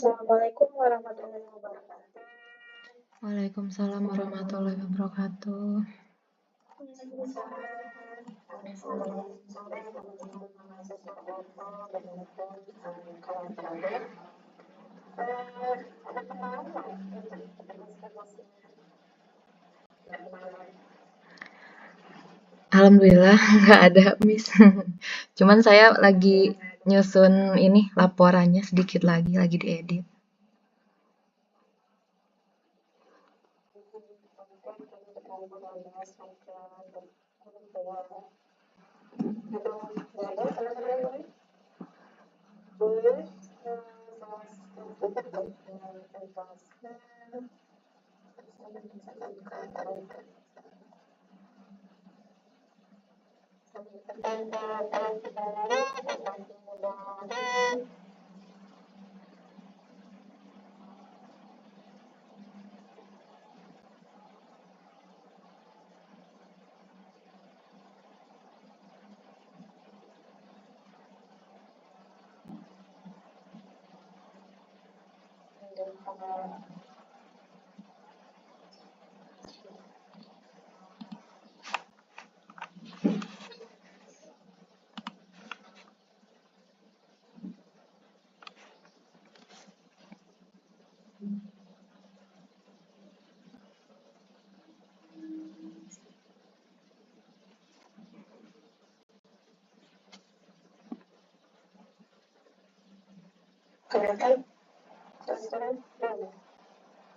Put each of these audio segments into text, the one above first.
Assalamualaikum warahmatullahi wabarakatuh. Waalaikumsalam warahmatullahi wabarakatuh. Alhamdulillah nggak ada Miss. Cuman saya lagi nyusun ini laporannya sedikit lagi diedit.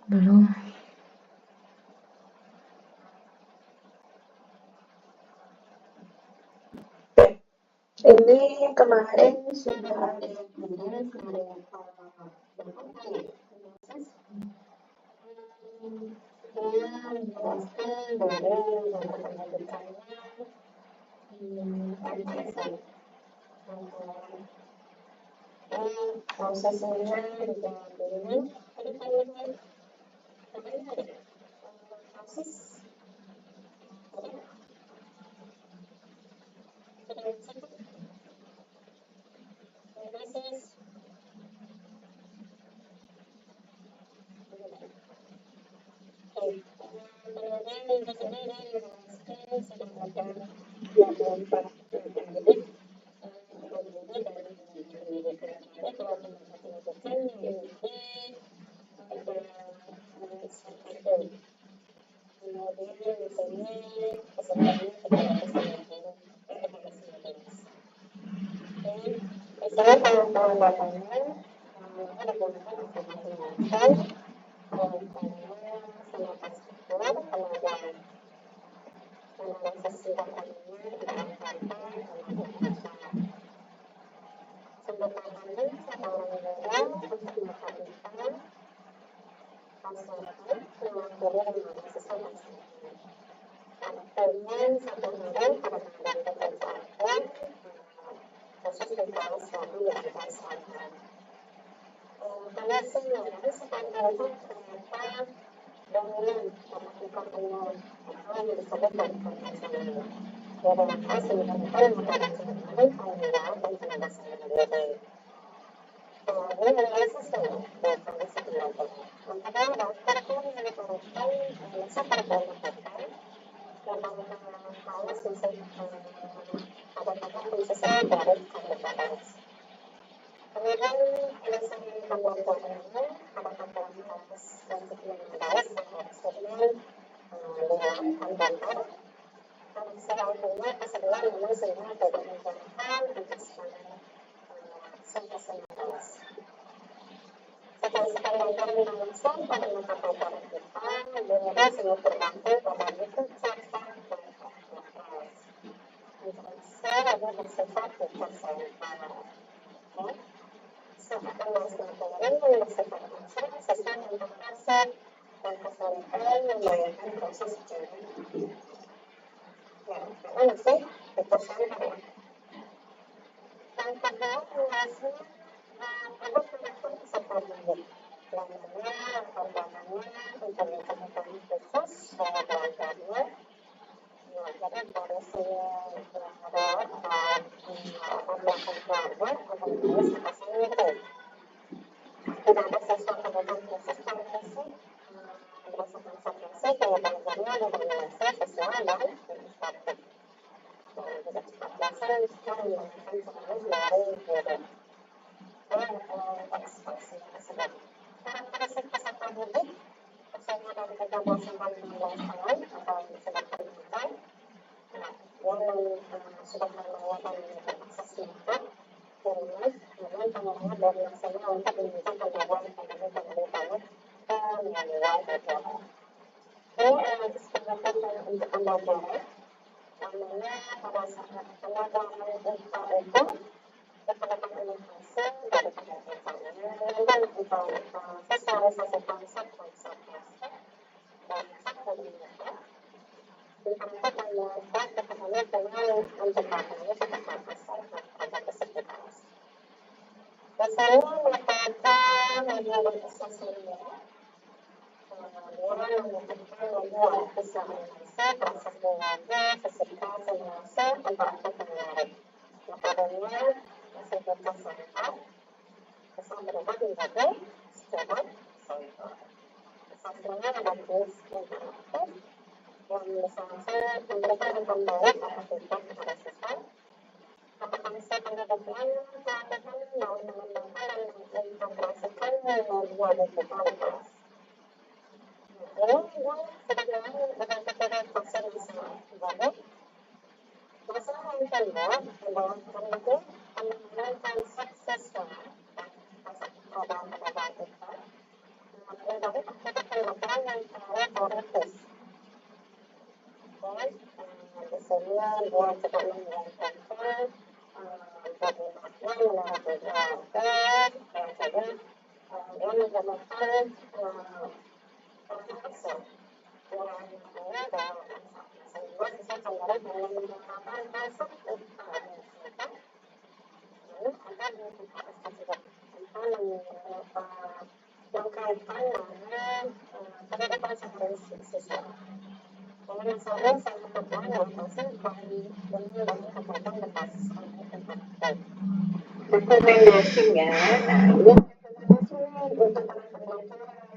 Belum. Ini kemarin sudah ada yang bilang prosesnya saya kalau datanya tidak ada siswa pendidikan khusus dan fisik berdasarkan satuasi kayak belajarnya didominasi visual dan statik. Dan juga cepat bosan setelah menggunakan challenge dari guru. Dan ekspresi tersebut. Karakteristik peserta didik usianya dari 13 sampai 16 tahun atau yang sudah pendidikan. Yang sudah berlayar dan memiliki akses internet di rumah, namun penggunaan dari maksimal untuk menunjukkan pembelajaran akademik dan adik-adik ke media virtual. Ini adalah kesempatan untuk pembelajaran, yang mana pada saat pembelajaran IPA itu diperlukan inovasi dari pembelajaran dan untuk visualisasi konsep-konsep dasar dan komunikasi. Ditambah membuat kepahanya dengan menciptakannya seperti asal pada kesekitar. Biasanya menggunakan media dan sosial, kemudian membutuhkan media visualisasi, proses belajar, fisika, simulasi, interaktif dan menarik. Metodenya masih butuh sampel, bisa berubah menjadi student sampel. Hasilnya ada quiz interaktif, yang bisa memberikan umpan balik atau feedback kepada siswa. Kompetensi pendidikan pelatihan dalam mengembangkan dan mengintegrasikan media digital di kelas. Ini dia sebenarnya identifikasi nasional. Jadi, masalah yang kedua adalah kemudian pemahaman konsep siswa dan konsep perbedaan itu menjadi aktivitas pembelajaran yang terlalu teoritis. Dan di sini dia juga menjelaskan bagaimana menurut dia dan juga dia menggunakan action dengan ini dalam sehingga bisa cenderung hanya menggunakan konsep IPA lalu ada di IPS tersebut tanpa mengkaitkan dengan pendidikan sehari siswa. Dengan misalnya saya katakan adaptasi dengan kegiatan berbasis tempat. Rekomendasinya, nah ini rekomendasinya untuk para pembelajaran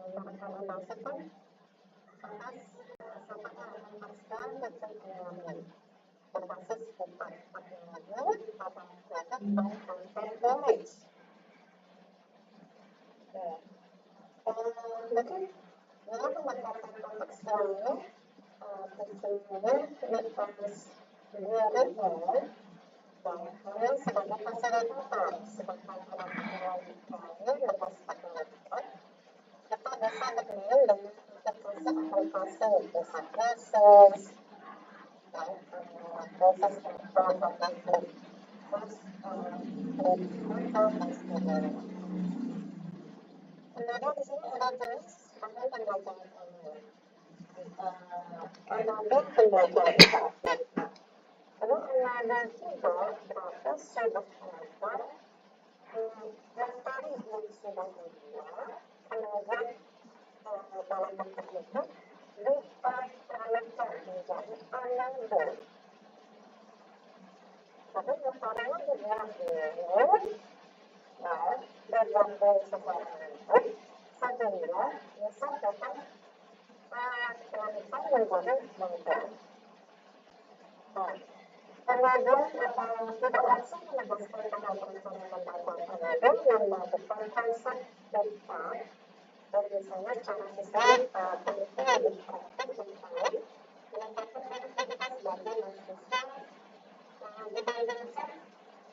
yang pertama merekomendasikan atas sampainya melepaskan dan pengalaman berbasis tempat teknologi, tata kreatif dan content knowledge. Mungkin dalam pendekatan kontekstualnya, tentunya metode dua dan hanya sebagai fasilitator, sedangkan pada teknologi berbasis teknologi kita bisa bermain dengan aplikasi bisa proses dan proses pembuatan klip terus foto dan sebagainya. Kemudian di sini ada jenis bahan pembelajaran online. Ada pembelajaran interaktif. Lalu ada juga proses of control yang tadi yang sudah dibuat, kemudian dalam bentuk itu diparameter menjadi enable. Tapi metodenya dibuat dulu dan bergabung secara bentuk sehingga bisa dapat melakukan menjadi bentuk. Pengadaan atau tidak langsung menegaskan pada perencanaan pembangunan pengadaan yang melakukan konsep data dan misalnya secara siswa penelitian di praktek misalnya meningkatkan efektivitas data dan siswa dibandingkan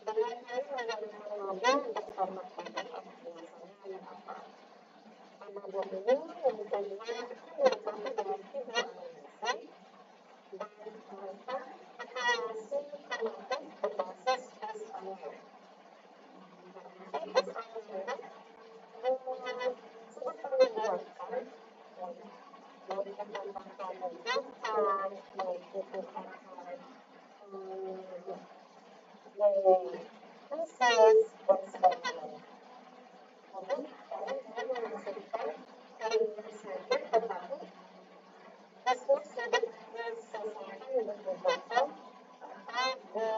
dengan hanya menggunakan model berformat PDF biasanya apa. Model ini mempunyai dilengkapi dengan video animasi dan mereka evaluasi kognitif berbasis tes online. Tes online sudah menyediakan baik tentang kegiatan, baik itu tesis dan sebagainya. Jadi kalian hanya menghasilkan kalimat saja, tetapi tesnya sudah diselesaikan di Google atau di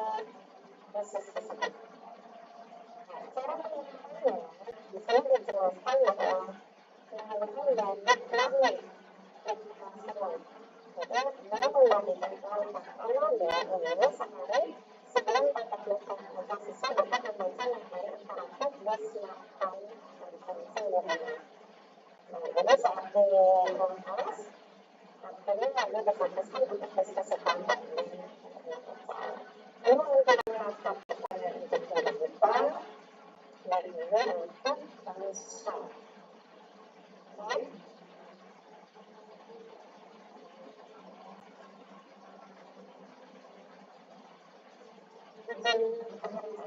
proses tersebut. dia dijelaskan bahwa pengalihan debit margin operasional. Jadi dia membagikan kualitas analog ini sehari sebelum paket luka sisa dapat membaca materi interaktif di smartphone konsumsi di rumah. Nah, jadi saat di ruang kelas, waktunya lagi difokuskan untuk diskusi kelompok dan internet chat. Ini untuk laptop untuk digital dan juga untuk ponsel.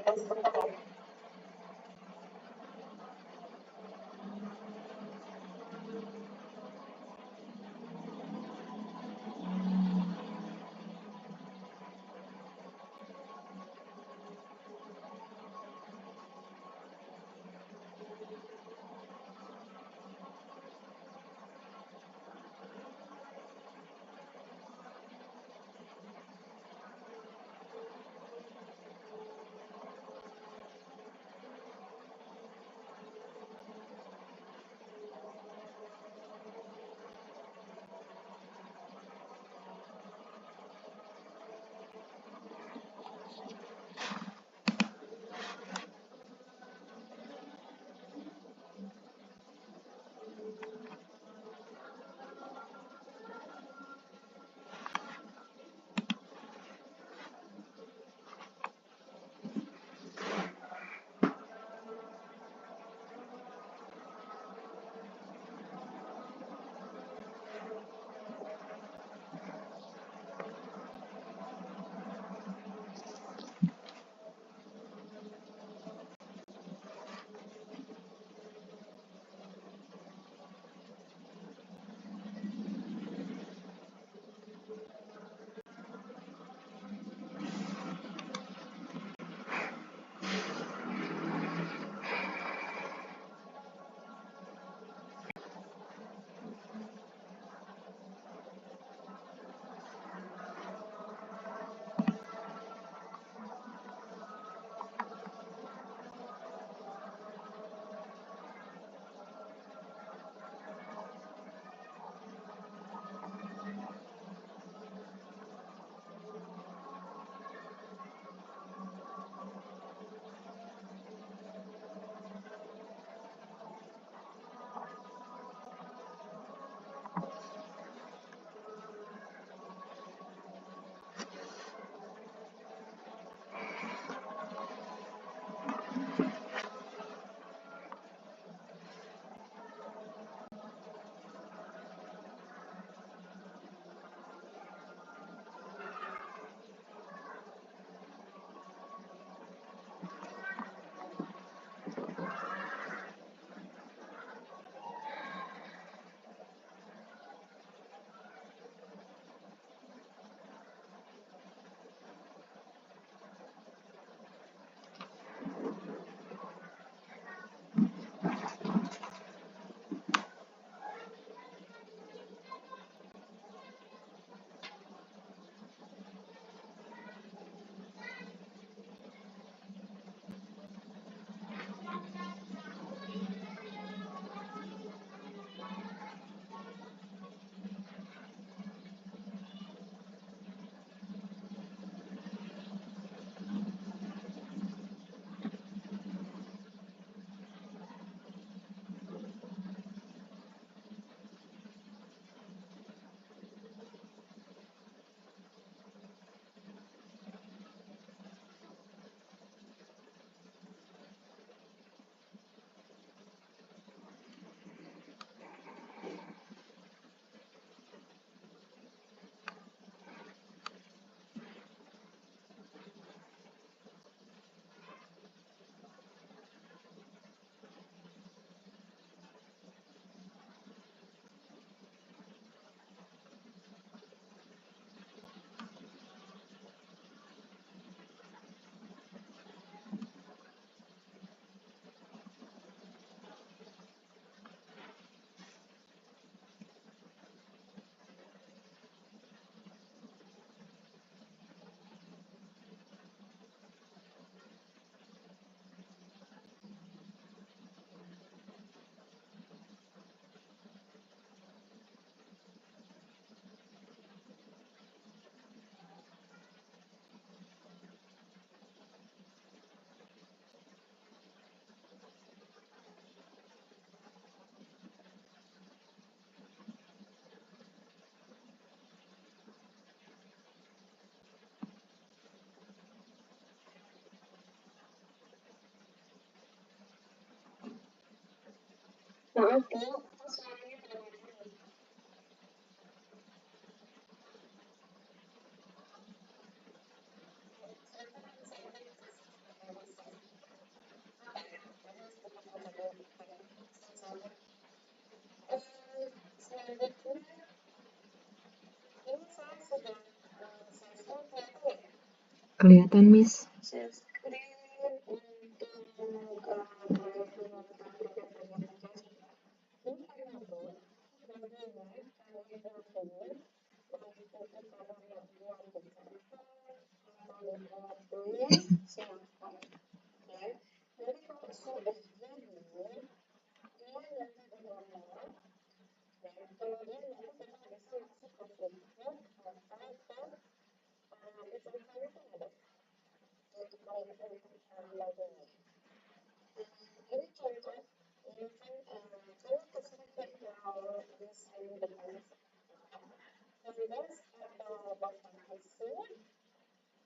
Dan sebentar ya. Maaf ya, suaranya kedengaran. Selanjutnya, ini saya sudah share screen kelihatan ya? Kelihatan, Miss. Share screen untuk proyek pengembangan ini karena Bu, bagian kalian lakukan mengikuti kabarnya buat beberapa atau buat tulis silakan ya. Nanti kalau sudah jadi, dia nanti bergambar dan kemudian nanti kita bisa masuk ke Facebook atau ke misalnya kan ada untuk proyek belajarnya. Ini contoh, ini kan kalau kesulitan mau desain dengan canvas atau bahasa asing,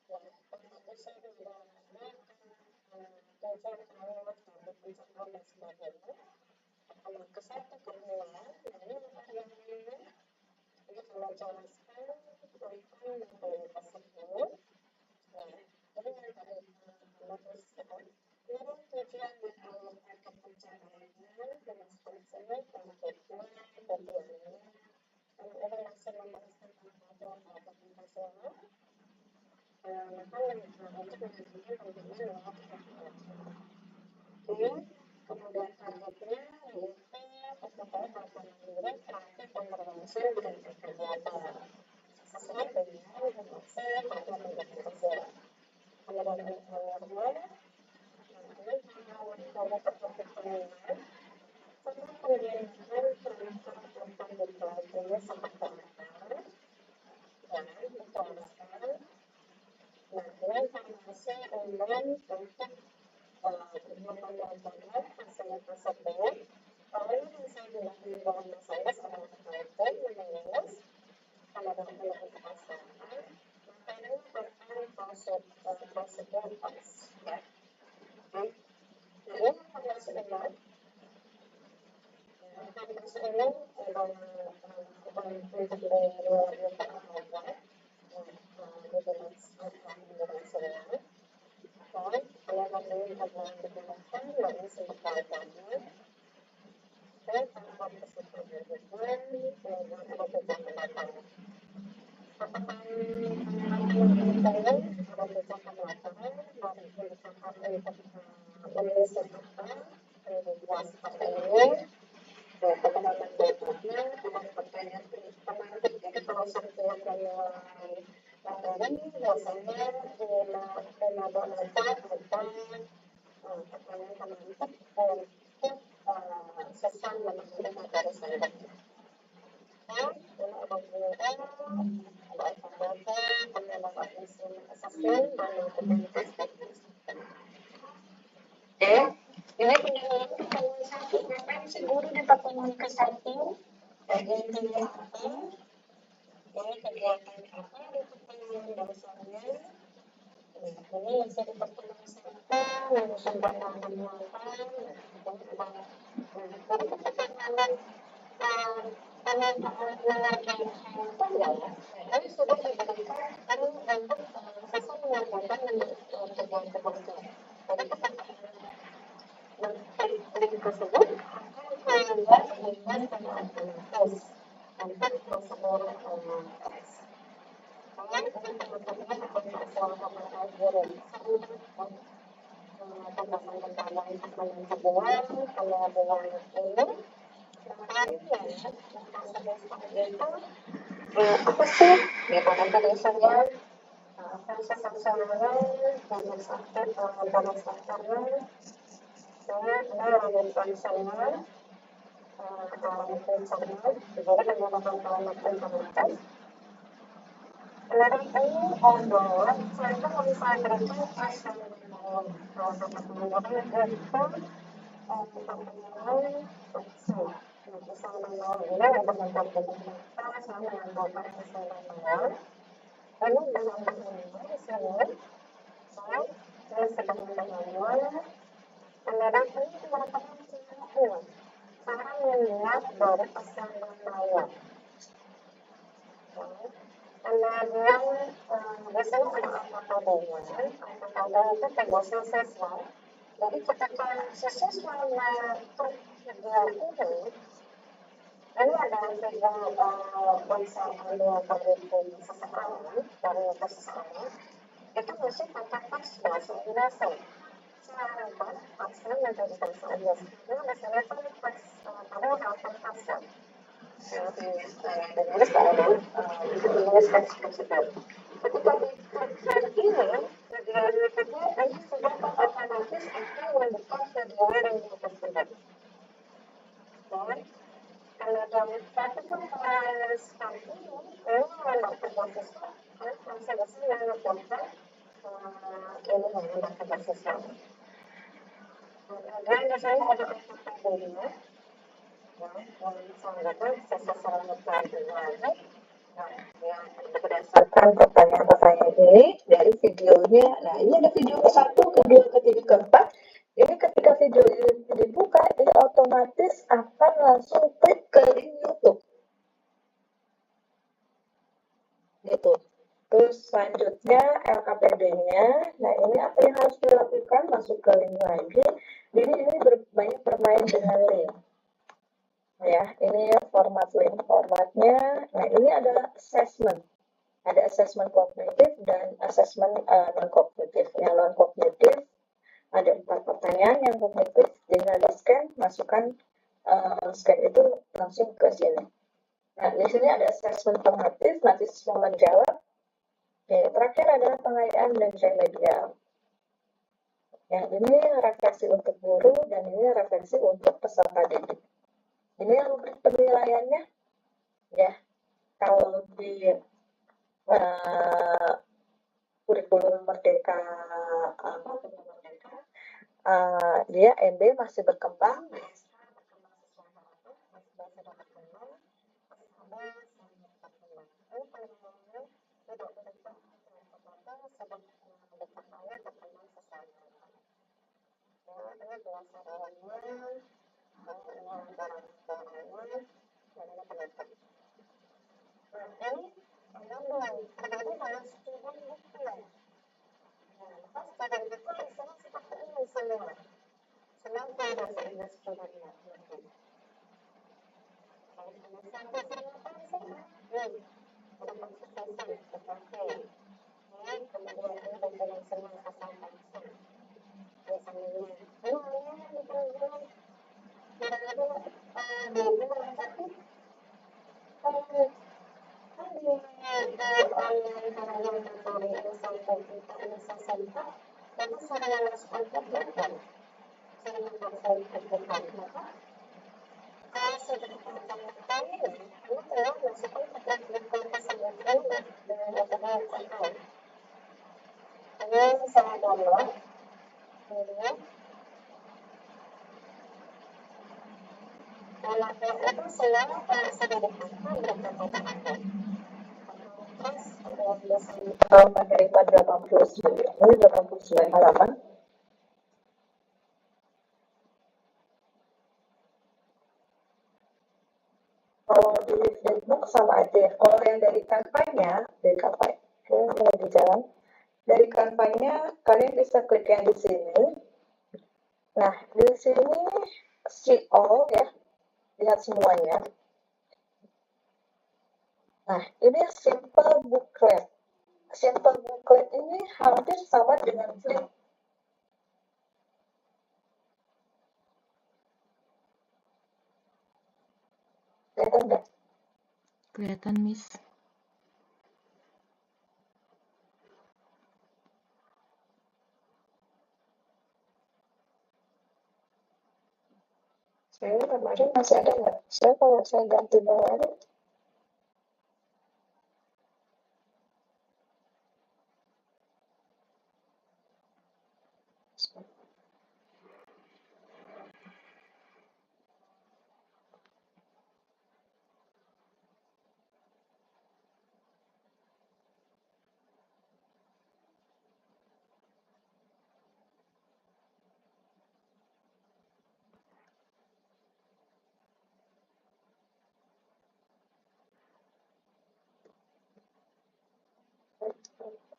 ya bahasa asing menggunakan tujuan awal sampai pencapaian dan sebagainya. Kalau ke satu kedua, lalu yang ini ini kalau jelaskan tentang materi tersebut, ya ini yang tadi menuliskan. Kemudian tujuan dan awal target pencapaiannya, dengan seterusnya, targetnya, tujuannya, kemudian masih menuliskan tentang dokumentasional, maka untuk menentukan pembinaan lewat oke, kemudian targetnya yaitu pertumbuhan harapan mandiri, kreatif dan berlangsung dengan kegiatan sesuai dengan fungsi pada kegiatan. Kemudian akhirnya, ini hal-hal dari kegiatan serta pendidikan perangkat tentang dipelajari seperti apa dan dituliskan. Nah, ini informasi umum untuk memperbaiki hasil tersebut. Kalau yang saya gunakan dalam bahasa Inggris adalah Python, menulis, kemudian untuk pasangan, materinya akan prosedur teks, ya. Nah, ini informasi umum. Informasi umum untuk di luar apa di durasinya. Dan kalau ingin digunakan, lalu sebagai dan tanpa kesempatan kemudian ada jejak pendatang. Apakah penelitian ada jejak pendatang dan digunakan untuk menulis apa penelitian seperti ini? Pengembangan berikutnya ada pertanyaan pemantik. Jadi kalau setiap menilai materi biasanya lima boneka ada pertanyaan pemantik untuk sesuai memahami materi selanjutnya. Dan ini ada guru, ada evaluasi, penilaian instrumen asesmen, dan melakukan tes teknis. Oke, ini penilaian satu ngapain si guru dapat komunikasi intinya apa? Ini kegiatan apa di pertemuan dasarnya? Ini masih di pertemuan serta, menyusun pandangan muatan, dan ada pertemuan penelitian handphone ya. Ini sudah diberikan untuk sesuai menyampaikan kegiatan kepolisian. Jadi link tersebut akan membuat dengan otomatis untuk prosedur tes. Dan teman-teman akan melaksanakan materi guru pembahasan tentang asesmen kebuan, kemudian ini materinya itu apa sih metode tulisannya, proses aksionalnya, garis aktornya, dan fungsinya, fungsinya juga menggunakan kalimat otomatis. Kemudian ini adalah contoh misalnya berikan asal salah satu penggunaan itu pembunuhan fungsi. Misal manual ini untuk membuat data sama menambahkan misal manual. Ini menambah manual di sini. Ini sedang menambah manual. Kemudian ini merupakan sinyal cara melihat dari pesanan layar. Kemudian biasanya ada AKPD-nya. AKPD itu tugasnya siswa. Jadi ketika siswa menonton video ini adalah video bonsai audio dari seseorang, dari seseorang, itu mesti pakai teks bahasa Indonesia. Sedangkan teksnya menjadi bahasa Inggris. Ini biasanya kan teks pada halaman teks ditulis dalam menulis teks tersebut. Ketika diklik ini, ini sudah otomatis akan membuka video yang tersebut. Dan kemudian ketika menuliskan ini mendapat beasiswa, masih bisa mendapatkan ini mendapat beasiswa. Kemudian biasanya ada AKPD-nya, yang misalkan seseorang mempelajari yang berdasarkan pertanyaan-pertanyaan ini dari videonya. Nah, ini ada video ke-1, kedua, ketiga, keempat. Ini ketika video ini dibuka, ini otomatis akan langsung klik ke link YouTube. Gitu. Terus selanjutnya LKPD-nya. Nah, ini apa yang harus dilakukan? Masuk ke link lagi. Jadi ini banyak bermain dengan link. Ya, ini format link formatnya. Nah, ini adalah assessment. Ada assessment kognitif dan assessment non-kognitif. Yang non-kognitif ada 4 pertanyaan, yang kognitif tinggal di scan, masukkan scan itu langsung ke sini. Nah, di sini ada assessment formatif, nanti siswa menjawab. Yang terakhir adalah pengayaan dan remedial. Yang ini refleksi untuk guru dan ini refleksi untuk peserta didik. Ini rubrik penilaiannya, ya. Kalau di kurikulum Merdeka dia MB masih berkembang, daripada 89, ini 89 halaman. Kalau di Facebook sama aja. Kalau yang dari kampanye, di jalan, dari kampanye kalian bisa klik yang di sini. Nah, di sini see all ya, lihat semuanya. Nah, ini simple booklet. Simple booklet ini hampir sama dengan flip. Kelihatan nggak? Kelihatan, Miss. Saya kemarin masih ada nggak? Saya kalau saya ganti bawahnya,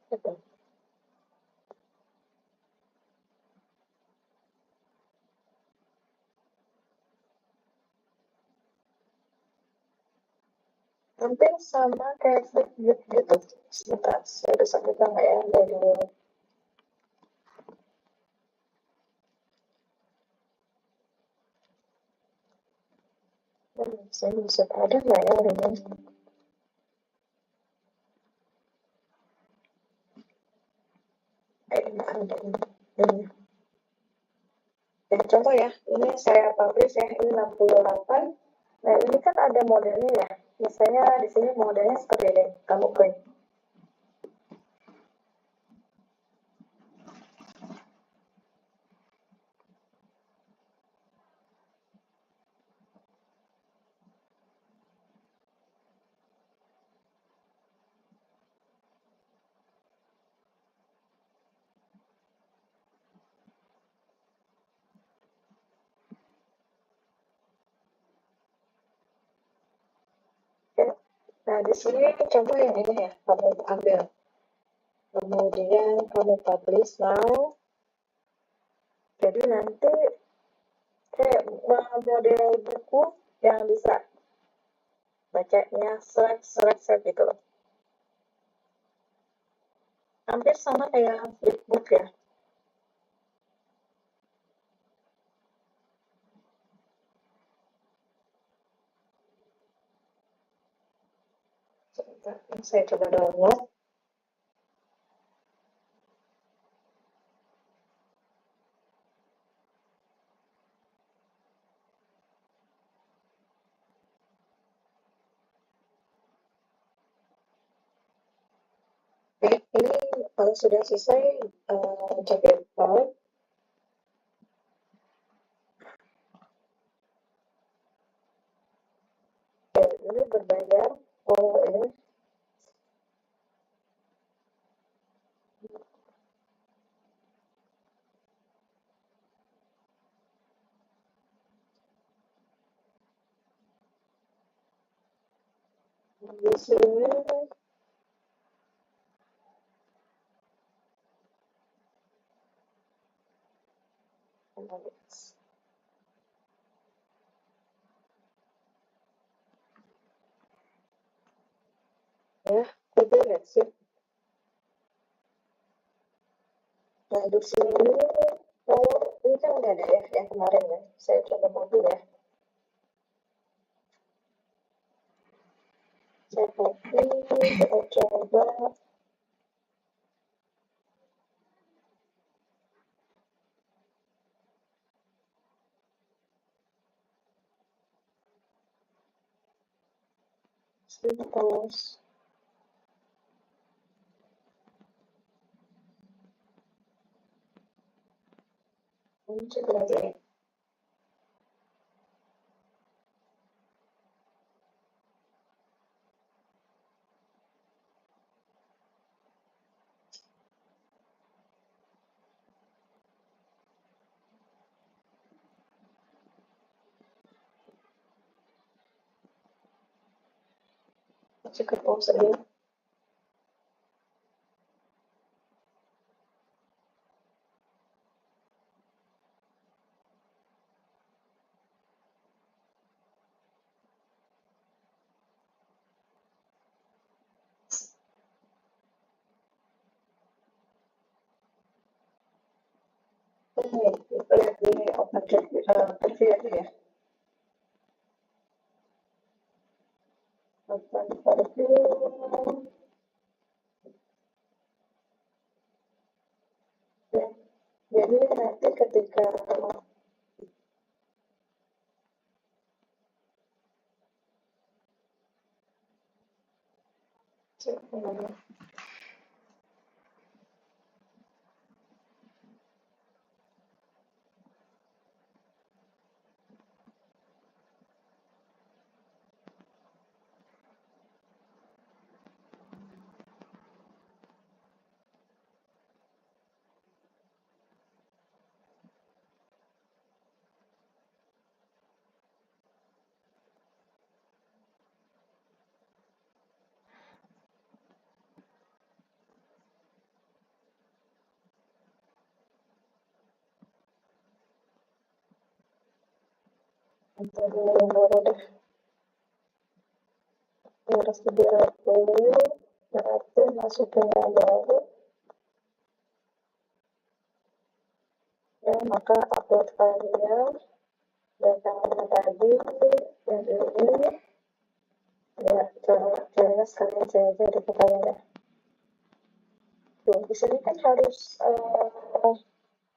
Betul. Hampir sama kayak Flipbook gitu. Sebentar, saya bisa buka nggak ya dari saya bisa ada nggak ya ini? Nggak ada ini. Ya, contoh ya, ini saya publish ya, ini 68. Nah, ini kan ada modelnya ya. Misalnya di sini modelnya seperti ini, kamu klik. Ya. Nah, di sini coba yang ini ya, kamu ambil. Kemudian kamu publish now. Jadi nanti kayak model buku yang bisa bacanya seret gitu loh. Hampir sama kayak Flipbook ya. Sebentar, saya coba download. Ini kalau sudah selesai JPEG file. Ini berbayar. Oh, ini di sini ya, copyright sih. Nah, di sini oh, ini kan udah ada ya yang kemarin ya. Saya coba mobil ya. Saya copy, kita coba. Terus muncul lagi ya. Cukup pause dulu. Ini lihat ini open preview aja ya. Open preview. Ya. Jadi nanti ketika Jadi yang baru deh harus dibuat dulu, berarti masukin yang baru, dan maka upload filenya datanya tadi yang ini ya, caranya sekalian saya aja di pertanyaan. Tuh, di sini kan harus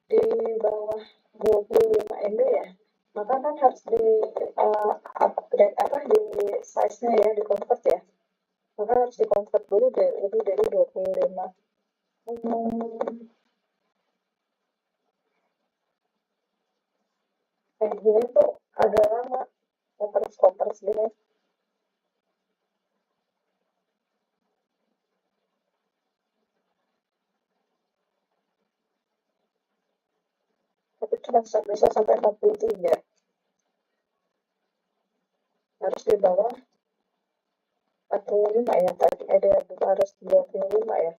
di bawah 25 MB ya, maka kan harus di upgrade di size-nya ya, di convert ya, maka harus di convert dulu lebih dari 25. Kayak gini tuh agak lama koper gini. Tapi cuma bisa sampai 43. Harus di bawah 45 ya, tadi ada harus 25 ya.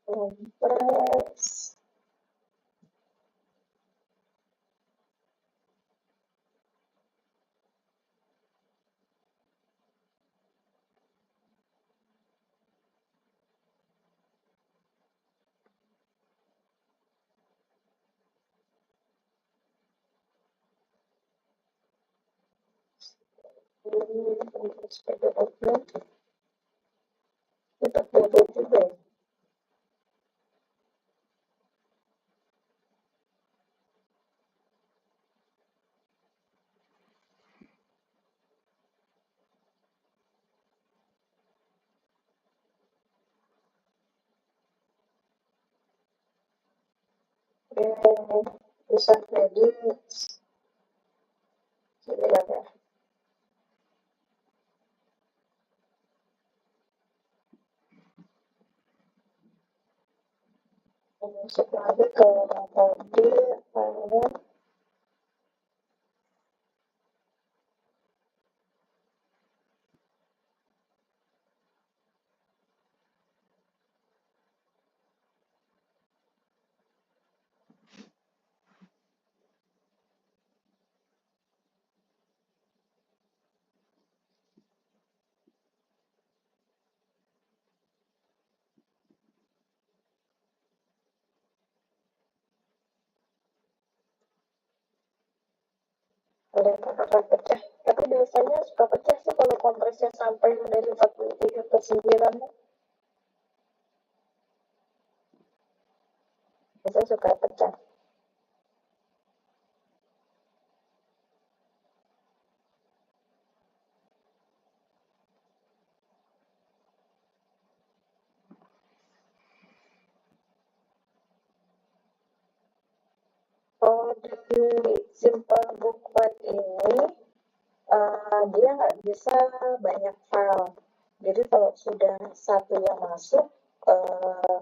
Kompres. Sebagai outlet tetap beda juga. Bisa jadi lihat ya. Masuk lagi ke tadi ada kakak pecah, tapi biasanya suka pecah sih kalau kompresnya sampai dari 43 ke 9, biasanya suka pecah. Kalau di simple booklet ini dia nggak bisa banyak file. Jadi kalau sudah satu yang masuk,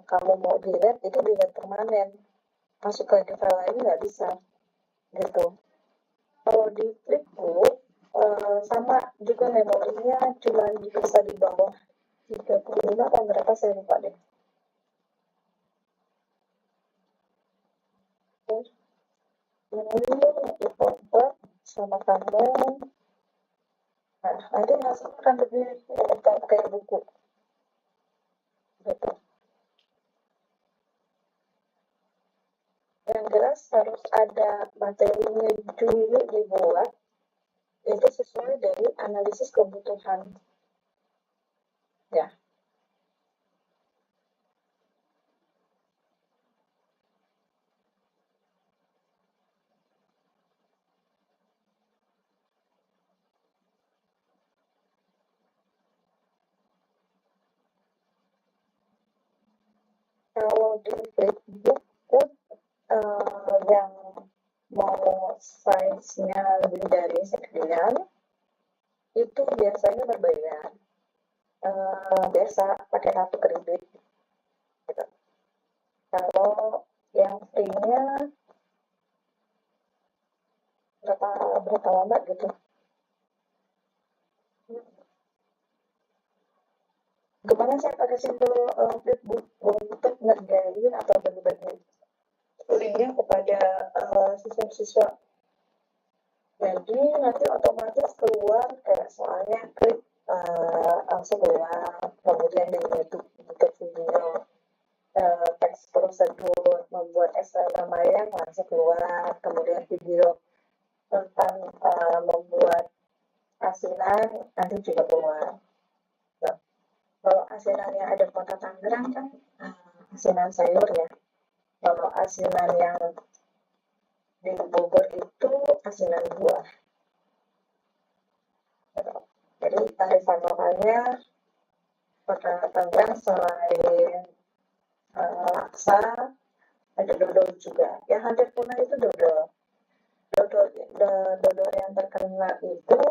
kamu mau delete, itu delete permanen. Masuk lagi file lain nggak bisa, gitu. Kalau di Flipbook, sama juga memorinya cuma bisa di bawah 35 atau berapa saya lupa deh. Ini di-convert sama kamu. Nah, nanti hasilnya akan lebih kayak buku. Gitu. Yang jelas harus ada materinya dulu dibuat, itu sesuai dari analisis kebutuhan. Ya. Kalau di Flipbook yang mau size-nya lebih dari sekian, itu biasanya berbayar. Biasa pakai kartu kredit. Gitu. Kalau yang free-nya berapa lama gitu. Kemarin saya pakai simbol Flipbook untuk ngerjain atau bagi-bagi linknya kepada masing-masing siswa. Jadi nanti otomatis keluar kayak soalnya klik langsung keluar, kemudian di YouTube video, teks prosedur membuat SNM yang langsung keluar, kemudian video tentang membuat asinan nanti juga keluar. Nah, kalau asinannya ada kota Tangerang kan asinan sayur ya. Kalau asinan yang di Bogor itu asinan buah. Jadi kearifan lokalnya kota Tangerang selain laksa ada dodol juga. Yang hampir punah itu dodol. Dodol yang terkenal itu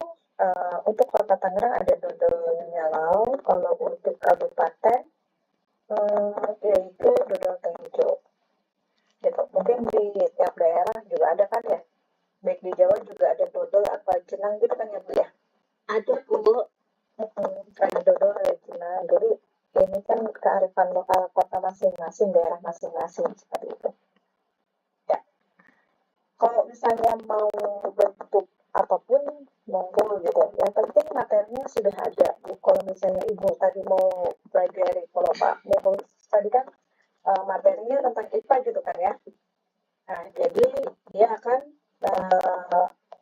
untuk kota Tangerang ada dodol Nyalau. Kalau untuk kabupaten yaitu dodol Tenjo. Gitu. Mungkin di tiap daerah juga ada kan ya. Baik di Jawa juga ada dodol apa jenang gitu kan ya Bu ya. Ada Bu. Ada dodol, ada jenang. Jadi ini kan kearifan lokal kota masing-masing, daerah masing-masing seperti itu. Ya. Kalau misalnya mau bentuk apapun monggo gitu. Yang penting materinya sudah ada. Kalau misalnya Ibu tadi mau pelajari, kalau Pak mau tadi kan materinya tentang IPA gitu kan ya. Nah, jadi dia akan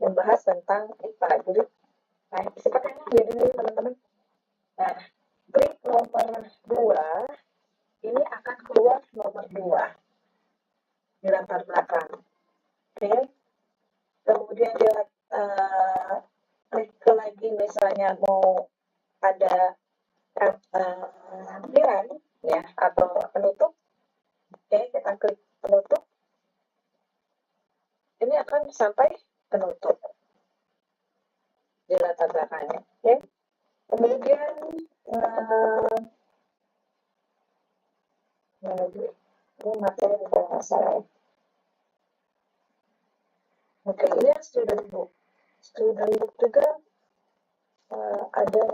membahas tentang IPA. Jadi, nah, seperti ini teman-teman. Nah, klik nomor 2, ini akan keluar nomor 2 di latar belakang. Oke. Kemudian dia klik lagi misalnya mau ada lampiran ya atau penutup. Oke, kita klik penutup. Ini akan sampai penutup di latar belakangnya. Oke. Kemudian ini materi bukan masalah. Oke, ini student book. Student book juga ada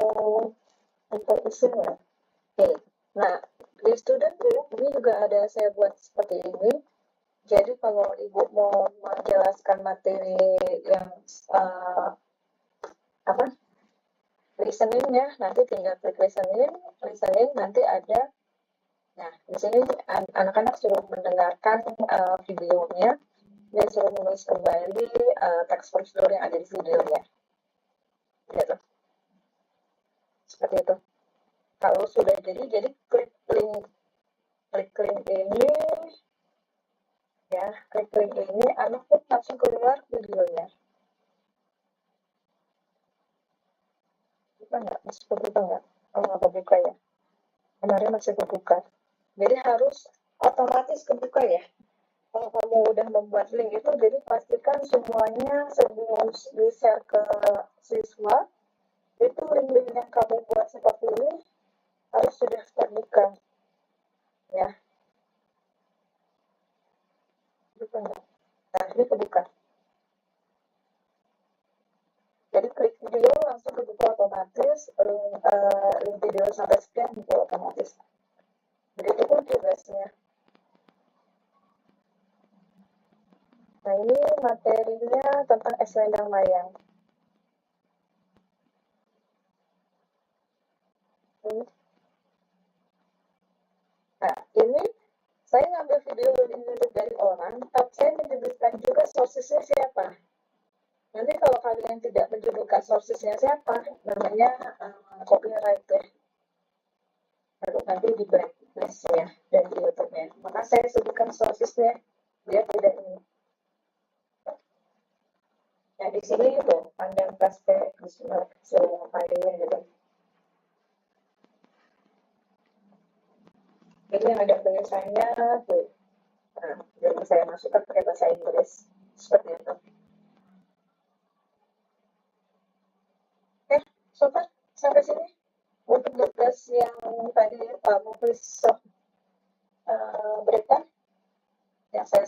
untuk isinya. Oke, nah di student book ini juga ada saya buat seperti ini. Jadi kalau Ibu mau menjelaskan materi yang listening-nya, nanti tinggal klik listening nanti ada. Nah, di sini anak-anak suruh mendengarkan videonya, dia suruh menulis kembali teks prosedur yang ada di videonya. Gitu. Seperti itu. Kalau sudah jadi klik link ini, ya, klik link ini, anak pun langsung keluar videonya. Buka nggak? Masih kebuka nggak? Oh, nggak kebuka ya. Kemarin masih kebuka. Jadi harus otomatis kebuka ya. Kalau kamu udah membuat link itu, jadi pastikan semuanya sebelum di-share ke siswa, itu link-link yang kamu buat seperti ini harus sudah terbuka. Ya. Buka nggak? Nah, ini kebuka. Jadi klik video langsung kebuka otomatis, link video sampai sekian buka otomatis. Begitu pun tugasnya. Nah, ini materinya tentang Selendang Mayang. Nah, ini saya ngambil video ini dari orang, tapi saya menyebutkan juga sourcesnya siapa. Nanti kalau kalian tidak menyebutkan sourcesnya siapa, namanya copyright ya. Lalu nanti di blacklist-nya dan di YouTube-nya. Maka saya sebutkan sourcesnya, dia tidak ini. Nah, di sini itu panjang prospek, suruh ngapain gitu. Jadi yang ada tulisannya tuh. Nah, jadi saya masukkan pakai bahasa Inggris seperti itu. Sobat, sampai sini untuk tugas yang tadi Pak Muflis berikan, yang saya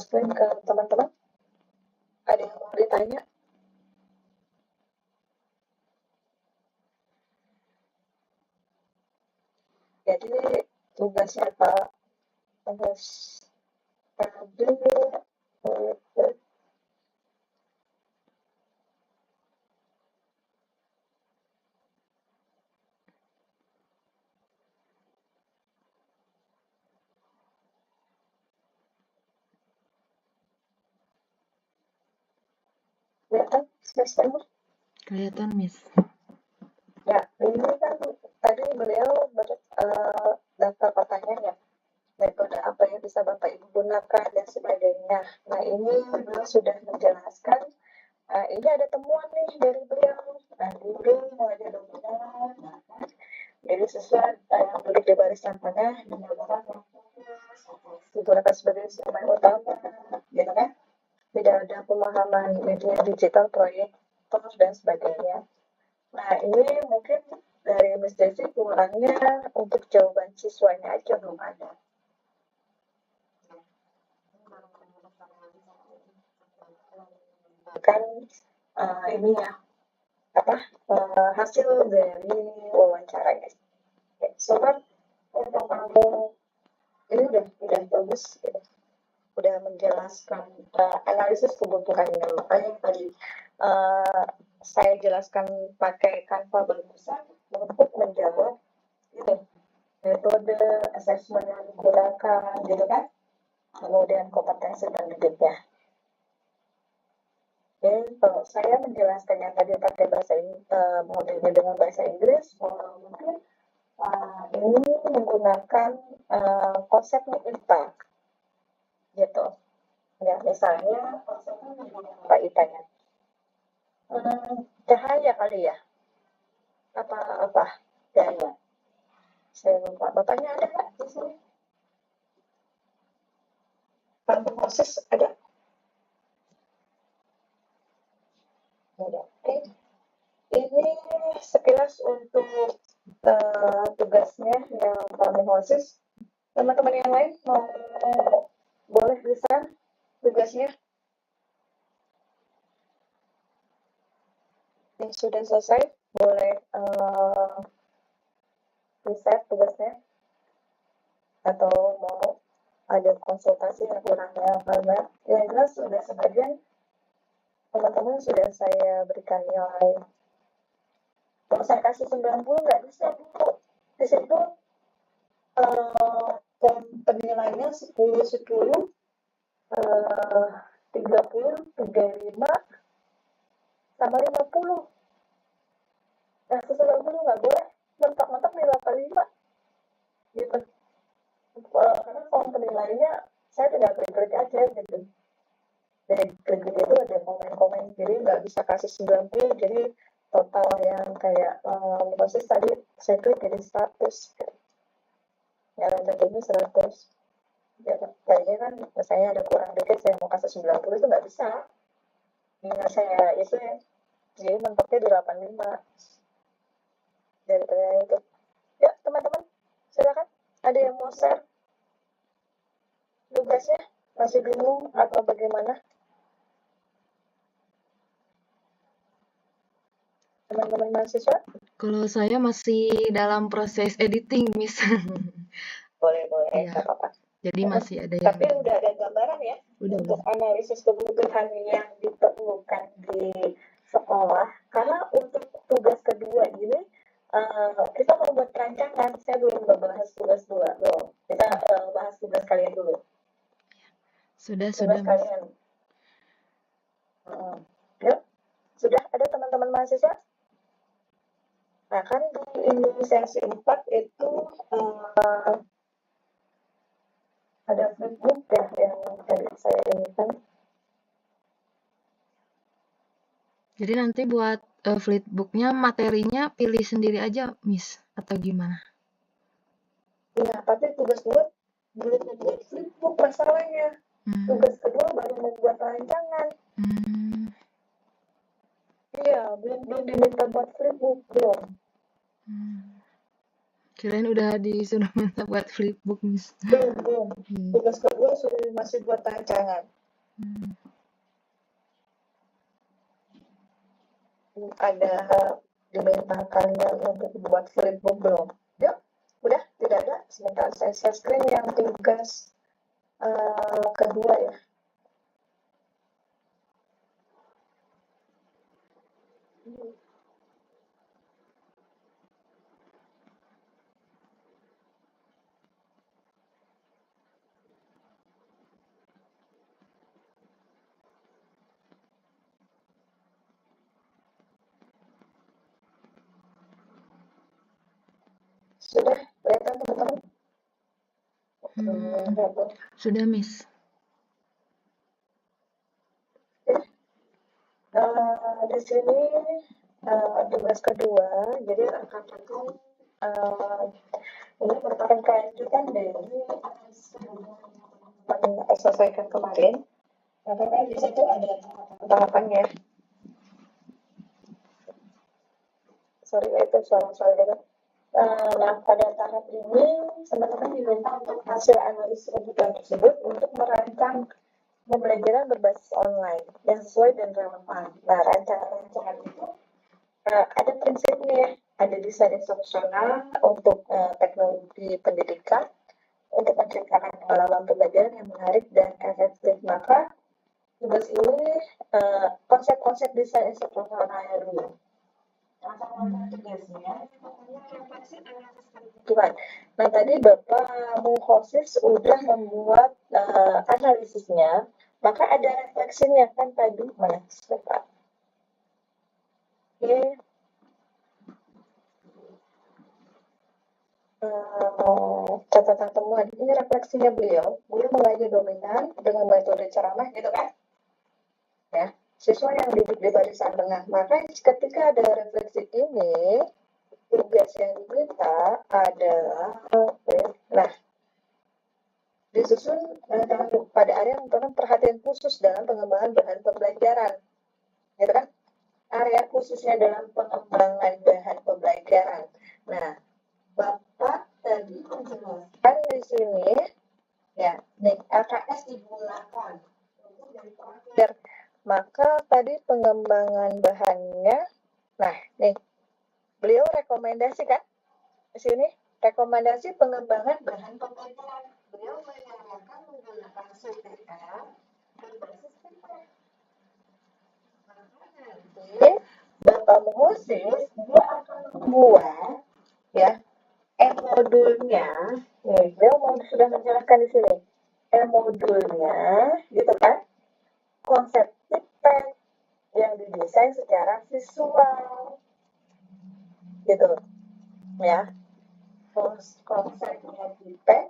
screen ke teman-teman. Ada yang mau ditanya? Jadi tugasnya Pak tadi Mister? Kelihatan, Miss. Ya, ini kan tadi beliau daftar pertanyaan ya, metode apa yang bisa Bapak Ibu gunakan dan sebagainya. Nah, ini beliau sudah menjelaskan. Ini ada temuan nih dari beliau. Nah, dulu mulai dominan. Jadi sesuai yang tulis di barisan tengah dinyatakan digunakan sebagai instrumen utama, gitu kan? Tidak ada pemahaman media digital, proyek, dan sebagainya. Nah, ini mungkin dari Miss Desi kurangnya untuk jawaban siswanya aja belum ada. Kan ini ya hasil dari wawancaranya. So kan untuk kamu ini udah bagus, gitu. Udah menjelaskan analisis kebutuhannya. Makanya tadi saya jelaskan pakai Canva bagusan untuk menjawab itu metode assessment yang digunakan, gitu kan? Kemudian kompetensi dan didiknya. Oke, kalau saya menjelaskan yang tadi pakai bahasa modelnya dengan bahasa Inggris, mungkin ini menggunakan konsepnya impact, gitu. Ya, misalnya konsepnya apa IPA-nya? Cahaya kali ya? Apa cahaya? Saya lupa. Bapaknya ada nggak di sini? Pak Moses ada? Ada. Oke. Ini sekilas untuk tugasnya yang Pak Moses. Teman-teman yang lain mau boleh bisa tugasnya? Yang sudah selesai boleh riset tugasnya, atau mau ada konsultasi yang kurangnya, karena yang jelas sudah sebagian teman-teman sudah saya berikan nilai. Kalau saya kasih 90 nggak bisa, Bu. Di situ penilaiannya 10, 10, 30, 35, sama 50. Nah, 90 nggak boleh mentok-mentok di 85. Gitu. Karena form penilaiannya saya tidak klik-klik aja, gitu. Dari klik itu ada komen-komen, jadi nggak bisa kasih 90, jadi total yang kayak proses tadi saya klik jadi 100. Yang rendah 100. Ya, kayaknya kan saya ada kurang dikit, saya mau kasih 90 itu nggak bisa. Ingat saya itu ya, jadi mentoknya di 85 dari penilaian itu. Ya, teman-teman, silakan. Ada yang mau share tugasnya? Masih bingung atau bagaimana? Teman-teman mahasiswa? Kalau saya masih dalam proses editing, Miss. Boleh, Iya. nggak apa-apa. Jadi masih ada yang... Tapi udah ada gambaran ya untuk analisis kebutuhan yang diperlukan di sekolah. Karena untuk tugas kedua ini kita membuat rancangan. Saya belum membahas tugas 2 belum. Kita bahas tugas kalian dulu. Sudah, Tugas Mas. kalian. Yuk, sudah ada teman-teman mahasiswa? Nah, kan di inisiasi 4 itu ada flipbook ya yang tadi saya inginkan. Jadi nanti buat flipbooknya materinya pilih sendiri aja, Miss, atau gimana? Iya, tapi tugas 2 belum membuat flipbook masalahnya. Tugas kedua baru membuat rancangan. Iya, belum diminta buat flipbook, belum. Kirain udah disuruh minta buat flipbook, Miss. Belum. Tugas kedua masih buat rancangan. Ada dimintakan untuk buat flipbook belum? Yuk, udah tidak ada. Sebentar saya share screen yang tugas kedua ya. Sudah, Miss. Di sini tugas kedua, jadi rekan-rekan ini merupakan kelanjutan dari selesaikan kemarin. Karena di situ ada tahapannya. Sorry, itu soal-soal gitu. Nah, pada tahap ini, teman-teman diminta untuk hasil analisis kebutuhan tersebut untuk merancang pembelajaran berbasis online yang sesuai dan relevan. Nah, rancangan itu ada prinsipnya, ada desain instruksional untuk teknologi pendidikan, untuk menciptakan pengalaman pembelajaran yang menarik dan efektif. Maka tugas ini konsep-konsep desain instruksionalnya dulu. Nah, tadi Bapak Muhosis udah membuat analisisnya, maka ada refleksinya kan tadi, mana Bapak? Oke. Catatan temuan, ini refleksinya beliau mengajar dominan dengan metode ceramah gitu kan? Ya, siswa yang duduk di barisan tengah. Maka ketika ada refleksi ini, tugas yang diminta adalah disusun pada area yang membutuhkan perhatian khusus dalam pengembangan bahan pembelajaran, gitu kan? Area khususnya dalam pengembangan bahan pembelajaran. Nah, Bapak tadi menjelaskan di sini, ya, nih LKS digunakan untuk dari terakhir. Maka tadi pengembangan bahannya, nah, nih, beliau rekomendasi kan di sini rekomendasi pengembangan bahan pembelajaran. Beliau menyarankan menggunakan CTL berbasis TIPEX. Maka nanti Bapak Muhosis dia akan membuat ya modulnya. Nih, beliau sudah menjelaskan di sini. Modulnya, gitu kan? Konsep TIPEX yang didesain secara visual. Gitu. Ya. Konsepnya TIPEX,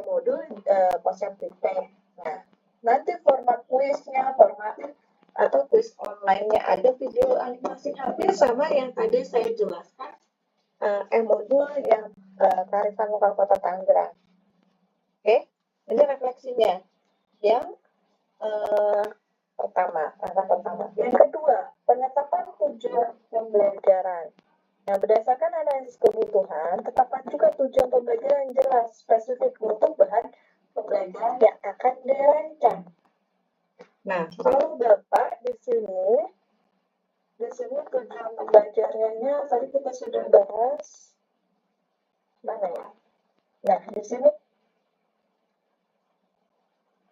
modul konsep TIPEX. Nah, nanti format kuisnya, formatif atau kuis online-nya ada video animasi hampir sama yang tadi saya jelaskan. Modul yang kearifan lokal Kota Tangerang. Oke, ini refleksinya. Yang pertama. Yang kedua, penetapan tujuan pembelajaran. Nah, berdasarkan analisis kebutuhan, tetapkan juga tujuan pembelajaran yang jelas, spesifik untuk bahan pembelajaran yang akan dirancang. Nah, kalau Bapak di sini tujuan pembelajarannya tadi kita sudah bahas. Mana ya? Nah, di sini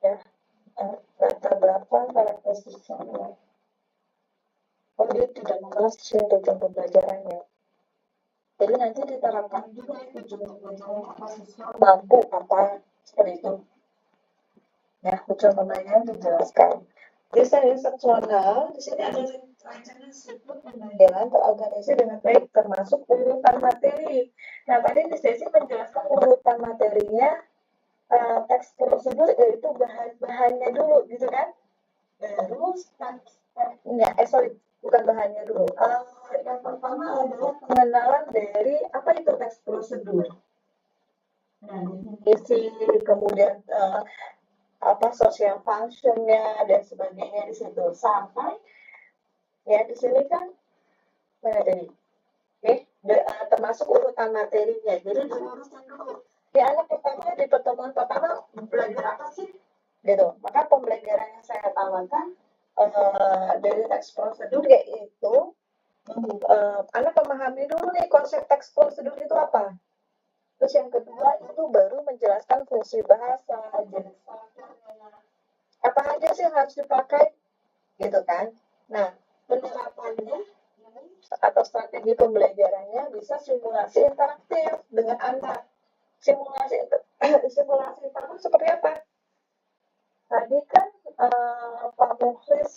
ya, latar belakang karakteristiknya. Oh, dia tidak membahas tujuan pembelajarannya. Jadi nanti diterapkan juga tujuan pembelajaran apa siswa mampu apa seperti itu. Ya, tujuan pembelajaran dijelaskan. Desain instruksional di sini ada rancangan struktur pembelajaran terorganisasi dengan baik termasuk urutan materi. Nah, tadi di sesi menjelaskan urutan materinya, teks prosedur yaitu bahan-bahannya dulu, gitu kan? Terus bukan bahannya dulu. Yang pertama adalah pengenalan dari apa itu teks prosedur. Nah, definisi, kemudian social functionnya dan sebagainya di situ sampai ya di sini kan mana tadi? Termasuk urutan materinya. Jadi diuruskan dulu. Ya, anak pertama di pertemuan pertama belajar apa sih? Gitu. Maka pembelajaran yang saya tawarkan dari teks prosedur yaitu anak memahami dulu nih konsep teks prosedur itu apa. Terus yang kedua itu baru menjelaskan fungsi bahasa, jenis faktornya, apa aja sih yang harus dipakai, gitu kan. Nah, penerapannya atau strategi pembelajarannya bisa simulasi interaktif dengan anak. Simulasi interaktif seperti apa? Tadi kan Pak Mukhlis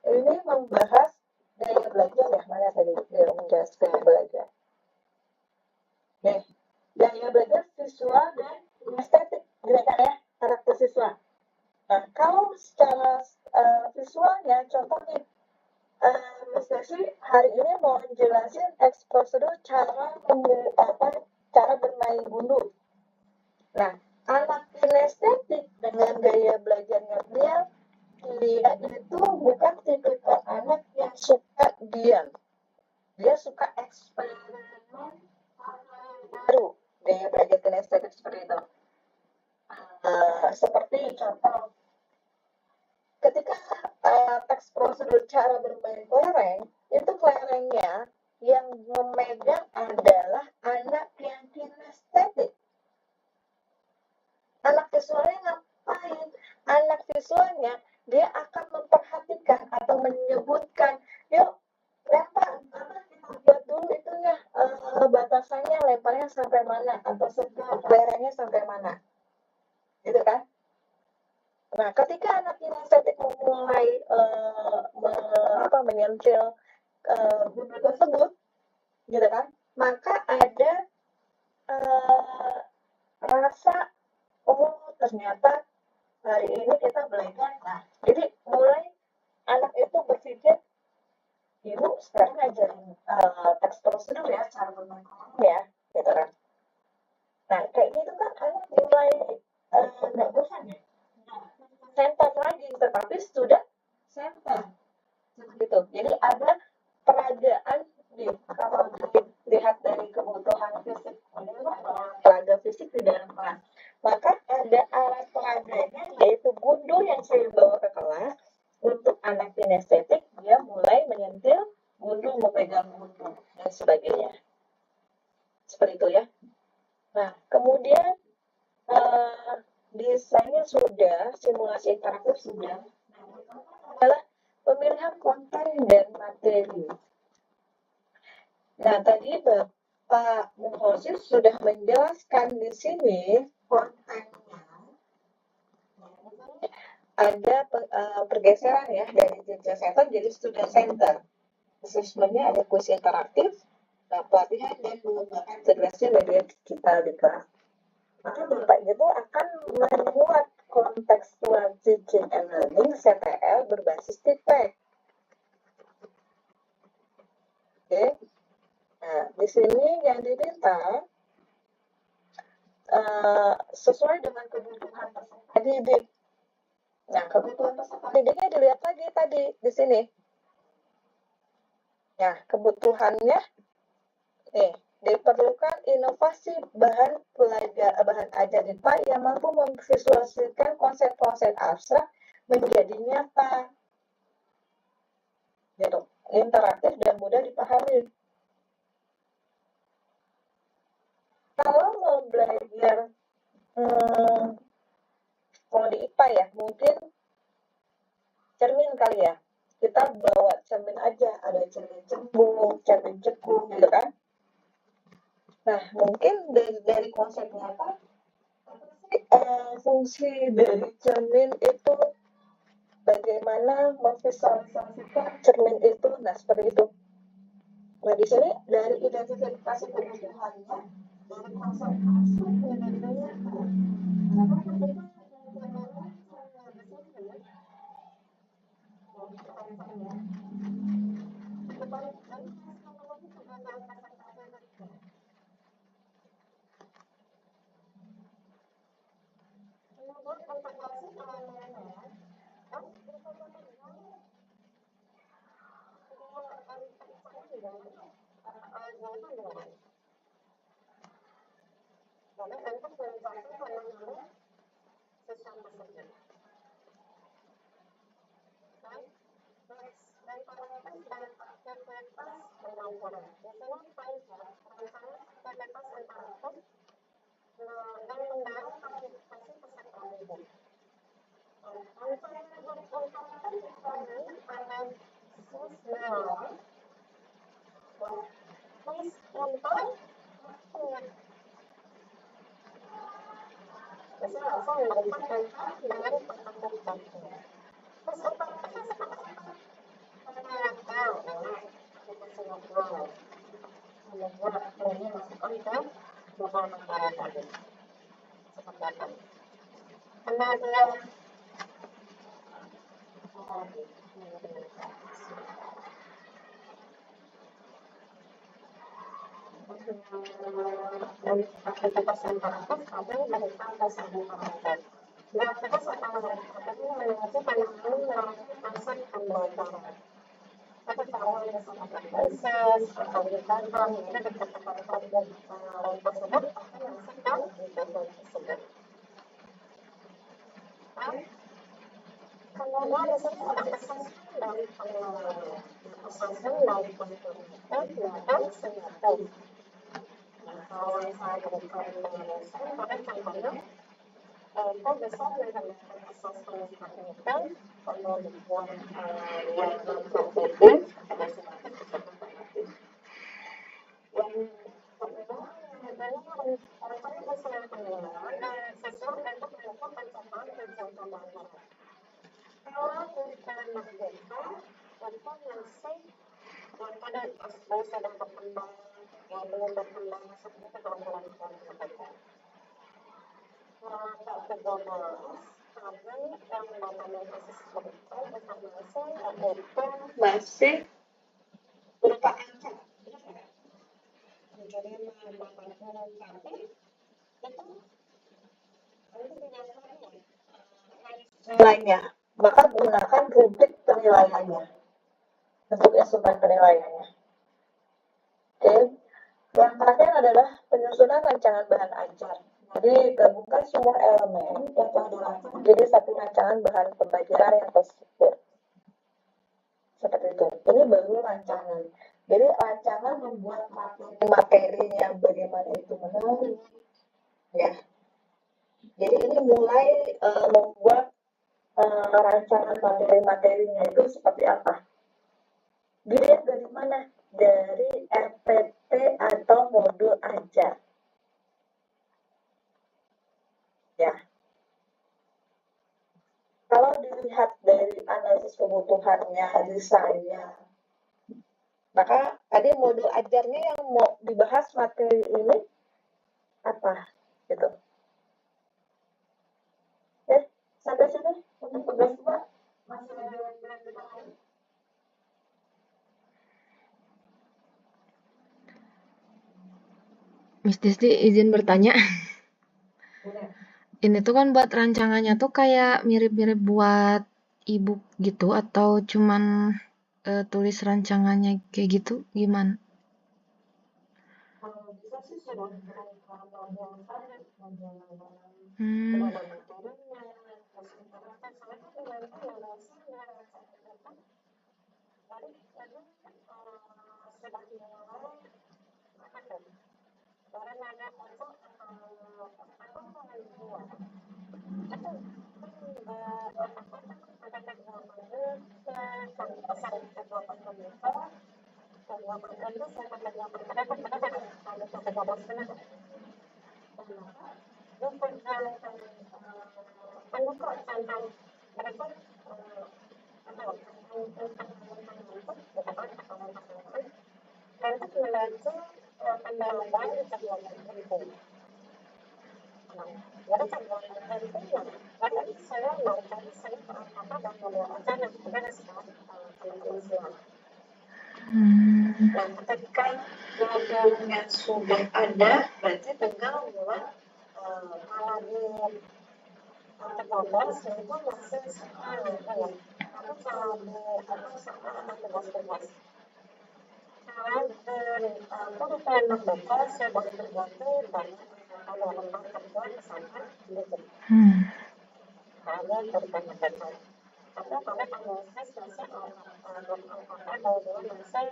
ini membahas gaya belajar ya, mana tadi dia menjelaskan gaya belajar. Gaya belajar visual dan estetik. gitu kan ya, karakter siswa. Nah, kalau secara visualnya, contoh nih, Mas Desi hari ini mau jelasin teks prosedur cara bermain gundu. Nah, anak kinestetik dengan gaya belajarnya dia itu bukan tipikal anak yang suka diam. Dia suka eksperimen baru. Gaya belajar kinestetik seperti itu. Seperti contoh, ketika teks prosedur cara bermain kelereng, itu kelerengnya yang memegang adalah anak yang kinestetik. Anak visualnya ngapain? Anak visualnya dia akan memperhatikan atau menyebutkan, yuk lempar, kita lihat dulu itunya batasannya, lemparnya sampai mana atau kelerengnya sampai mana, gitu kan? Nah, ketika anak kinestetik memulai menyentil gundu tersebut, gitu kan, maka ada rasa, oh ternyata hari ini kita belajar. Nah, jadi mulai anak itu berpikir, ibu sekarang ngajarin teks prosedur ya, cara bermain ya, gitu kan. Nah, kayak gitu kan anak mulai nggak bosan ya, center lagi, tetapi sudah center gitu. Jadi ada peragaan kalau dilihat dari kebutuhan fisik, peraga fisik di dalam kelas, maka ada alat peraganya, yaitu gundu yang saya bawa ke kelas. Untuk anak kinestetik, dia mulai menyentil gundu, memegang gundu dan sebagainya, seperti itu ya. Nah, kemudian desainnya sudah, simulasi interaktif sudah, adalah pemilihan konten dan materi. Nah, tadi Bapak Muhosis sudah menjelaskan di sini kontennya. Ada pergeseran ya dari teacher center jadi student center. Assessment-nya ada kuis interaktif, pelatihan dan mengembangkan integrasi media digital di kelas. Maka Bapak Ibu akan membuat contextual teaching and learning CTL berbasis TIPEC. Oke. Nah, di sini yang diminta sesuai dengan kebutuhan peserta didik. Nah, kebutuhan peserta didiknya dilihat lagi tadi di sini. Nah, kebutuhannya diperlukan inovasi bahan ajar IPA yang mampu memvisualisasikan konsep-konsep abstrak menjadi nyata, gitu, interaktif dan mudah dipahami. Kalau mau belajar kalau di IPA ya, mungkin cermin kali ya. Kita bawa cermin aja, ada cermin cembung, cermin cekung, gitu kan. Nah, mungkin dari konsepnya apa sih fungsi dari cermin itu, bagaimana memvisualisasikan cermin itu, nah seperti itu. Nah, di sini dari identifikasi kebutuhannya, dari konsep Kemudian aktivitas interaktif ada dari kampus dan kampus. Aktivitas interaktif ini mengaji penanganan melalui konsep pembelajaran. Tapi kalau misalkan proses atau dikatakan ini dikatakan pada lain tersebut akan masuk ke bagian tersebut. Kemudian di sini ada assessment dari penilaian. Assessment dari penilaian dan summatif. Kalau misalnya berikan penjelasan, pada contohnya kita bisa menggunakan assessment seperti itu, kemudian yang kuantitatif, ada summatif, ada kuantitatif. Yang kedua, rencana hasil penilaian sesuai untuk melakukan pencapaian tujuan pembelajaran. Kalau kita merdeka, tentu masih yang pada SD sedang berkembang, yang belum berkembang seperti keterampilan mereka. Kelompok 13 tadi yang namanya khusus berikan informasi yaitu masih berupa angka. Jadi mendapatkan tapi itu nilainya, maka gunakan rubrik penilaiannya untuk instrumen penilaiannya. Oke, yang terakhir adalah penyusunan rancangan bahan ajar. Jadi gabungkan semua elemen yang telah dirancang menjadi satu rancangan bahan pembelajaran yang terstruktur. Seperti itu. Ini baru rancangan. Jadi rancangan membuat materinya bagaimana itu menarik, ya. Jadi ini mulai membuat rancangan materi-materinya itu seperti apa. Dilihat dari mana? Dari RPT atau modul ajar. Ya. Kalau dilihat dari analisis kebutuhannya, desainnya, maka tadi modul ajarnya yang mau dibahas materi ini apa? Gitu. Sampai sini untuk tugas 2 masih ada yang lain. Miss Desti izin bertanya. Ini tuh kan buat rancangannya tuh kayak mirip-mirip buat ebook gitu atau cuman tulis rancangannya kayak gitu gimana? Bisa sih sudah Nah, ketika modelnya sudah ada, berarti tinggal buat kalau di tugas itu masih soal ya. Tapi kalau di soal ada tugas-tugas. Kalau di plan merdeka sudah terganti banyak ada rentang kerja misalkan gitu. Ada kerja merdeka. Tapi pada proses masih ada masih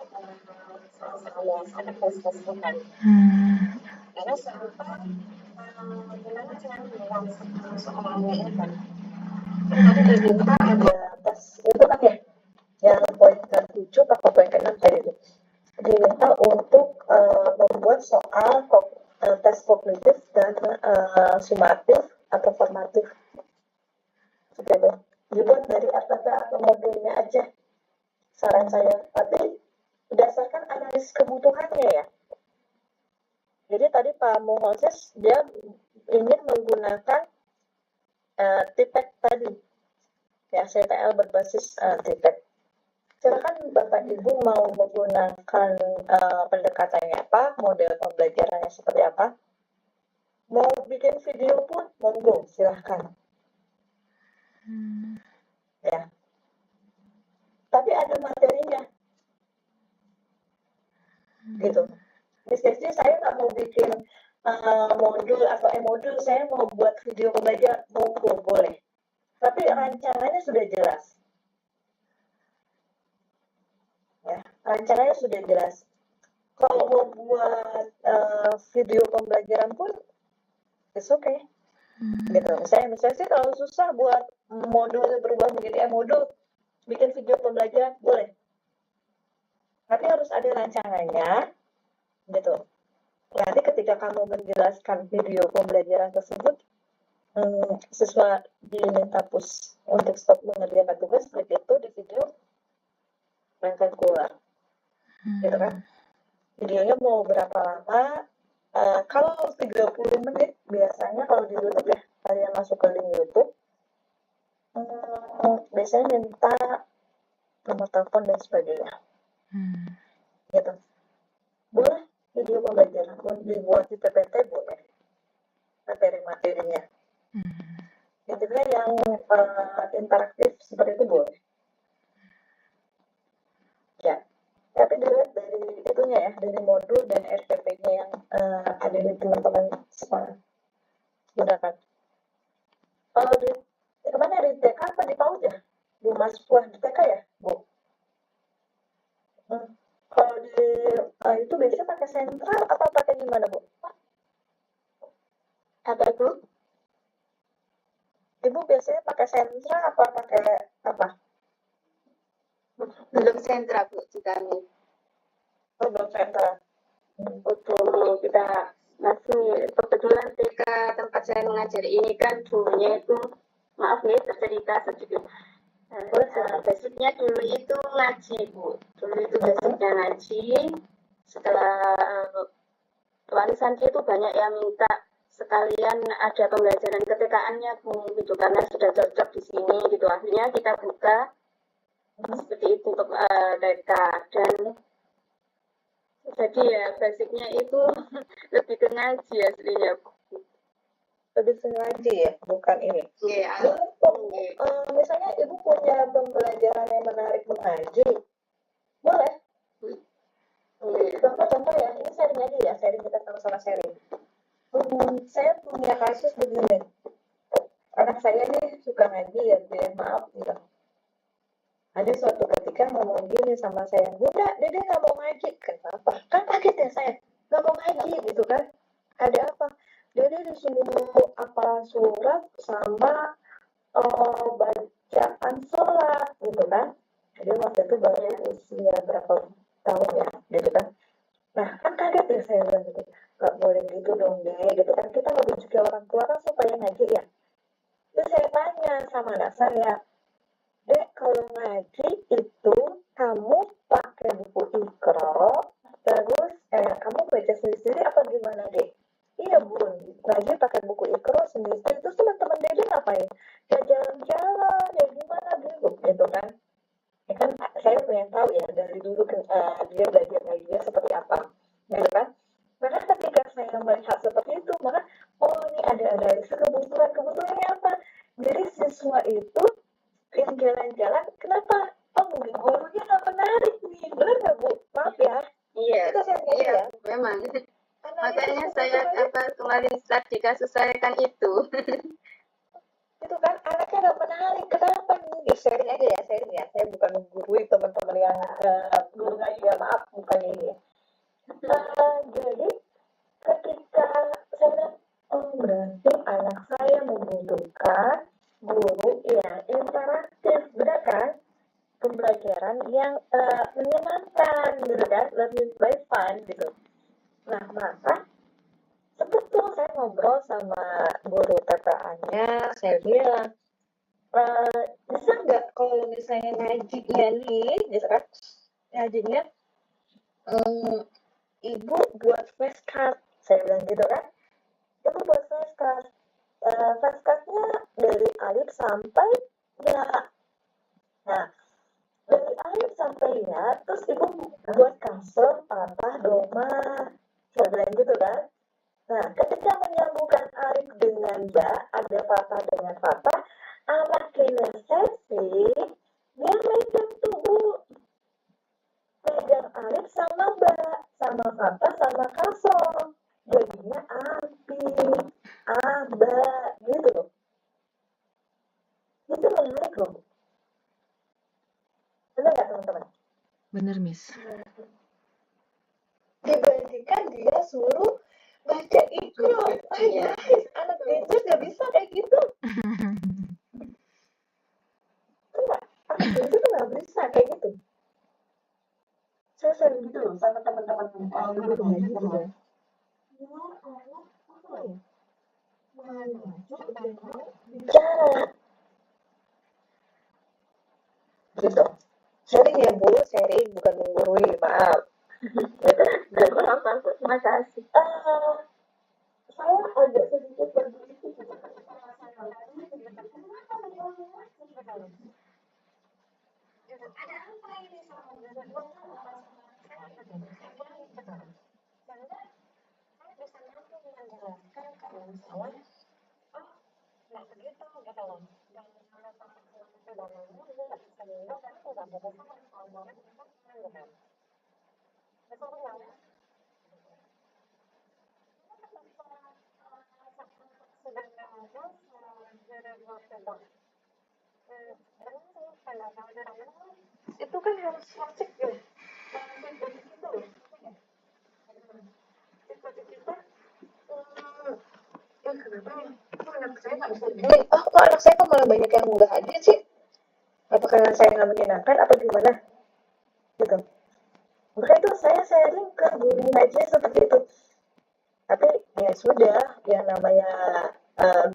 soal-soal biasa ada tes-teskan. Karena sampai gimana cara menyelesaikan soalnya itu. Tadi diminta ada tes itu kan ya, yang poin ke-7 atau poin ke-6 tadi itu. Diminta untuk membuat soal tes kognitif dan sumatif atau formatif. Seperti itu. Dibuat dari RPT atau modulnya aja. Saran saya, tapi berdasarkan analisis kebutuhannya ya. Jadi tadi Pak Mohoses dia ingin menggunakan TPEC tadi, ya CTL berbasis TPEC. Silakan Bapak Ibu mau menggunakan pendekatannya apa, model pembelajarannya seperti apa. Mau bikin video pun monggo, silahkan. Ya. Tapi ada materinya. Gitu. Misalnya saya nggak mau bikin modul atau modul, saya mau buat video pembelajaran, monggo, boleh. Tapi rancangannya sudah jelas. Ya, rancangannya sudah jelas. Kalau mau buat video pembelajaran pun, it's okay. Gitu. Misalnya sih kalau susah buat modul berubah menjadi modul, bikin video pembelajaran, boleh. Tapi harus ada rancangannya, gitu. Nanti ketika kamu menjelaskan video pembelajaran tersebut, siswa diminta push untuk stop mengerjakan tugas, begitu di video akan keluar. Gitu kan? Videonya mau berapa lama? Kalau 30 menit, biasanya kalau di YouTube ya, kalian masuk ke link YouTube, biasanya minta nomor telepon dan sebagainya. Gitu. Boleh video pembelajaran pun dibuat di PPT, boleh. Materi-materinya. Intinya yang interaktif seperti itu boleh. Ya. Tapi dilihat dari itunya ya, dari modul dan RPP-nya yang ada di teman-teman sekolah. Gunakan. Kalau di kemana di TK apa di PAUD ya? Di Mas Puah di TK ya, Bu? Kalau di itu biasanya pakai sentral atau pakai gimana, Bu? Apa itu? Ibu biasanya pakai sentral apa pakai apa? Belum sentra, Bu, di kami. Oh, belum sentral. Untuk kita masih kebetulan TK tempat saya mengajar ini kan dulunya itu, maaf nih bercerita sedikit. Basicnya dulu itu ngaji, Bu. Dulu itu basicnya ngaji. Setelah wali santri itu banyak yang minta sekalian ada pembelajaran ketekaannya, Bu, gitu, karena sudah cocok di sini, gitu. Akhirnya kita buka seperti itu untuk TK. Dan jadi ya basicnya itu lebih ke ngaji aslinya. Lebih ke ngaji ya, bukan ini. Iya. Misalnya Ibu punya pembelajaran yang menarik mengaji, boleh. Contoh ya, ini sharing aja ya, sharing, kita sama-sama sharing. Saya punya kasus begini. Anak saya nih suka ngaji ya, maaf gitu. Ada suatu ketika ngomong gini sama saya, Bunda, Dede nggak mau ngaji. Kenapa? Kan kaget ya saya, nggak mau ngaji gitu kan. Ada apa? Dede disuruh apa surat sama bacaan sholat gitu kan. Jadi waktu itu baru usia berapa tahun ya gitu kan. Nah kan kaget ya saya bilang gitu, nggak boleh gitu dong deh gitu kan. Kita lebih juga orang tua kan supaya ngaji ya. Terus saya tanya sama anak saya, Dek, kalau ngaji itu kamu pakai buku Iqra, terus kamu baca sendiri apa gimana, Dek? Iya, Bun. Ngaji pakai buku Iqra sendiri. Terus teman-teman Dede ngapain? Ya jalan-jalan, ya gimana gitu, gitu kan? Ya kan saya pengen tahu ya dari dulu kan dia belajar ngajinya seperti apa, gitu kan? Maka ketika saya melihat seperti itu, maka oh ini ada kebutuhannya apa? Jadi siswa itu yang jalan-jalan, kenapa? Oh, mungkin gurunya nggak menarik nih, benar nggak Bu? Maaf ya. Iya, Itu saya iya, ya. memang. Makanya saya kemarin start di kasus saya kan itu. Itu kan anaknya nggak menarik, kenapa nih? Ya, sharing aja ya, sharing ya. Saya bukan menggurui teman-teman yang guru ngaji ya, maaf, bukan ini ya. Jadi ketika saya bilang, oh berarti anak saya membutuhkan guru yang interaktif, benar kan? Pembelajaran yang menyenangkan gitu kan, learning by fun gitu. Nah maka sebetul saya ngobrol sama guru TPA-nya, saya bilang bisa nggak kalau misalnya ngajinya nih gitu kan, ngajinya ibu buat flashcard, saya bilang gitu kan, ibu buat flashcard, Faskasnya dari alif sampai ya. Nah, dari alif sampai ya, terus ibu buat kasur, patah, doma, saya bilang gitu kan. Nah, ketika menyambungkan alif dengan ba, ada patah dengan patah, anak kinestesi, dia megang tubuh, megang alif sama ba, sama patah, sama kasur. Jadinya api, aba, gitu loh. Itu menarik loh. Benar nggak teman-teman? Bener, Miss. Dibandingkan dia suruh baca ikro. Iya. Anak ninja nggak bisa kayak gitu. Enggak, anak ninja tuh nggak bisa kayak gitu. Saya sering gitu loh sama teman-teman guru ngaji juga. Dia anak apa ya? Maju dan mau bicara. Gitu. Sharing ya Bu, sharing bukan menggurui, maaf. Gak apa-apa, terima kasih. Saya agak sedikit berbegitu juga ketika saya lagi kenapa berbohong sebenarnya? Ada apa ini sama dengan apa sama saya betul? Saya betul. Sehingga saya bisa mampu menjelaskan ke anak saya, oh nggak begitu gitu loh. Dan kalau sama teman itu dan lainnya ini nggak bisa minum karena tidak bisa kalau orang bisa gitu. Betul nggak ya? Itu kan harus wajib ya. Kok anak saya kok malah banyak yang nggak hadir sih? Apakah saya nggak menyenangkan atau gimana? Gitu. Maka itu saya sharing ke guru ngaji seperti itu. Tapi ya sudah, yang namanya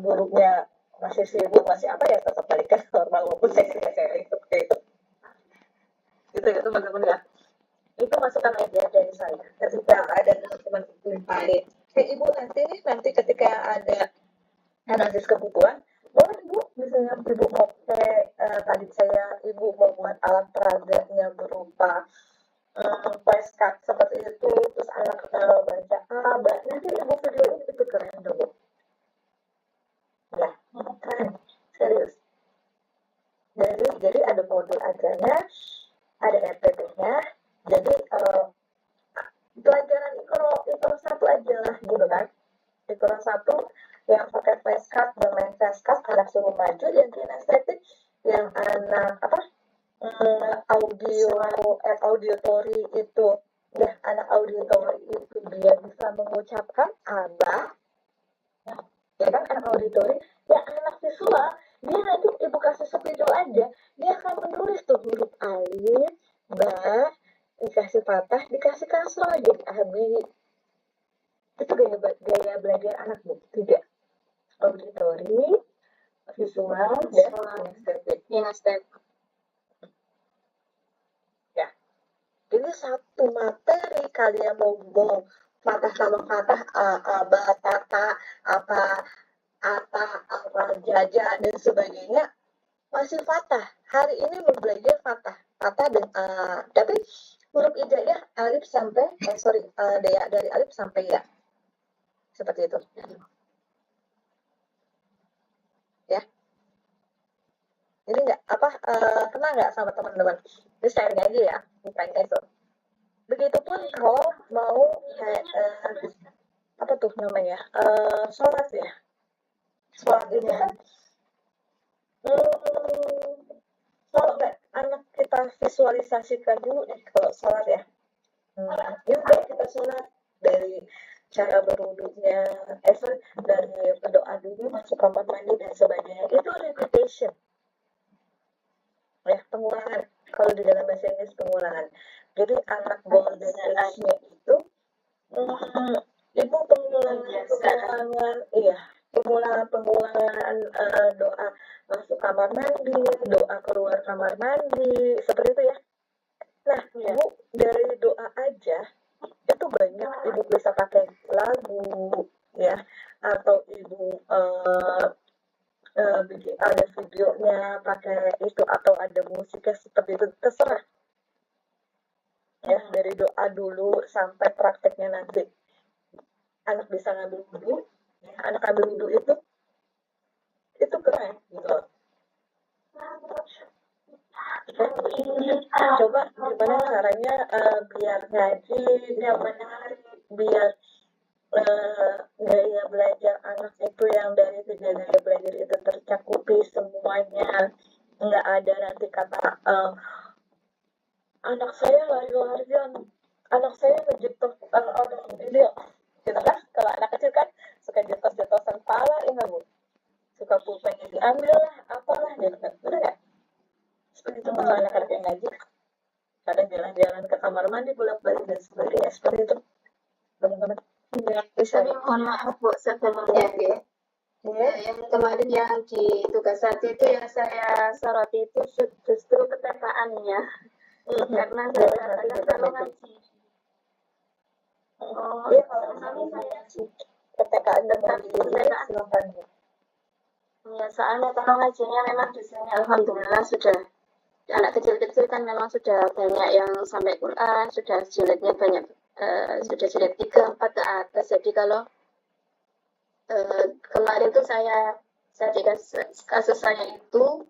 gurunya masih sibuk, masih apa ya, tetap balikan normal walaupun saya sharing seperti itu. Gitu ya teman-teman ya. Itu masukan aja dari saya ketika ada teman-teman lain. Ibu nanti ketika ada analisis kebutuhan, boleh ibu misalnya ibu mau tadi ibu mau buat alat peraganya berupa flashcard seperti itu, terus anak baca nanti ibu videoin, itu keren dulu ya, keren, serius. Jadi ada modul ajarnya, ada RPT-nya, jadi pelajaran ikro satu aja lah gitu kan. Ikro satu yang pakai flashcard dan main flashcard, anak suruh maju, yang kinestetik yang anak auditory itu ya, anak auditory itu dia bisa mengucapkan abah ya kan, anak auditory ya, anak visual dia nanti ibu kasih spidol aja, dia akan menulis tuh huruf alif, ba, dikasih patah, dikasih kasroh, jadi abi. Itu gaya belajar anak Bu, tidak auditory, visual, dan kinestetik. Ya, jadi satu materi kalian mau patah sama patah, aba, tata, apa, ata, apa, jaja, dan sebagainya, masih fatah. Hari ini mau belajar fatah dan tapi huruf hijaiyah alif sampai dari alif sampai ya, seperti itu ya. Jadi nggak kena nggak sama teman-teman, ini sharing aja ya, bukan itu. Begitupun kalau mau apa tuh namanya, sholat ya. Sholat ini kan kalau anak kita visualisasikan dulu deh kalau sholat ya. Yuk kita sholat dari cara berwudunya, dari berdoa dulu, masuk kamar mandi dan sebagainya. Itu repetition. Ya, pengulangan. Kalau di dalam bahasa Inggris pengulangan. Jadi anak golden age-nya itu ibu pengulangan doa masuk kamar mandi, doa keluar kamar mandi, seperti itu ya. Nah, ibu dari doa aja itu banyak, ibu bisa pakai lagu ya, atau ibu ada videonya pakai itu atau ada musiknya seperti itu, terserah ya. Dari doa dulu sampai prakteknya nanti anak bisa ngambil wudhu, ya, anak ambil wudhu itu keren gitu. Coba gimana caranya biar ngaji yang menarik, biar gaya belajar anak itu yang dari 3 gaya belajar itu tercakupi semuanya, nggak ada nanti kata anak saya lari-larian, anak saya ngejetos orang ini gitu kan. Kalau anak kecil kan suka jetos-jetosan pala, ya nggak Bu? Suka pulpennya diambil lah, apalah gitu kan, bener nggak? Seperti itu kalau anak-anak yang ngaji, kadang jalan-jalan ke kamar mandi bolak-balik dan sebagainya, seperti itu teman-teman. Ya, tapi mohon maaf Bu sebelumnya ya. Yang kemarin yang di tugas hati itu yang saya soroti itu justru ketepaan-nya. Karena saya katakan kalau ngaji. Iya, kalau misalnya saya ketekaan dan silakan. Ya, soalnya kalau ngajinya memang di sini alhamdulillah sudah anak kecil-kecil kan memang sudah banyak yang sampai Quran, sudah jilidnya banyak, sudah jilid 3, 4 ke atas. Jadi kalau kemarin tuh saya di kasus saya itu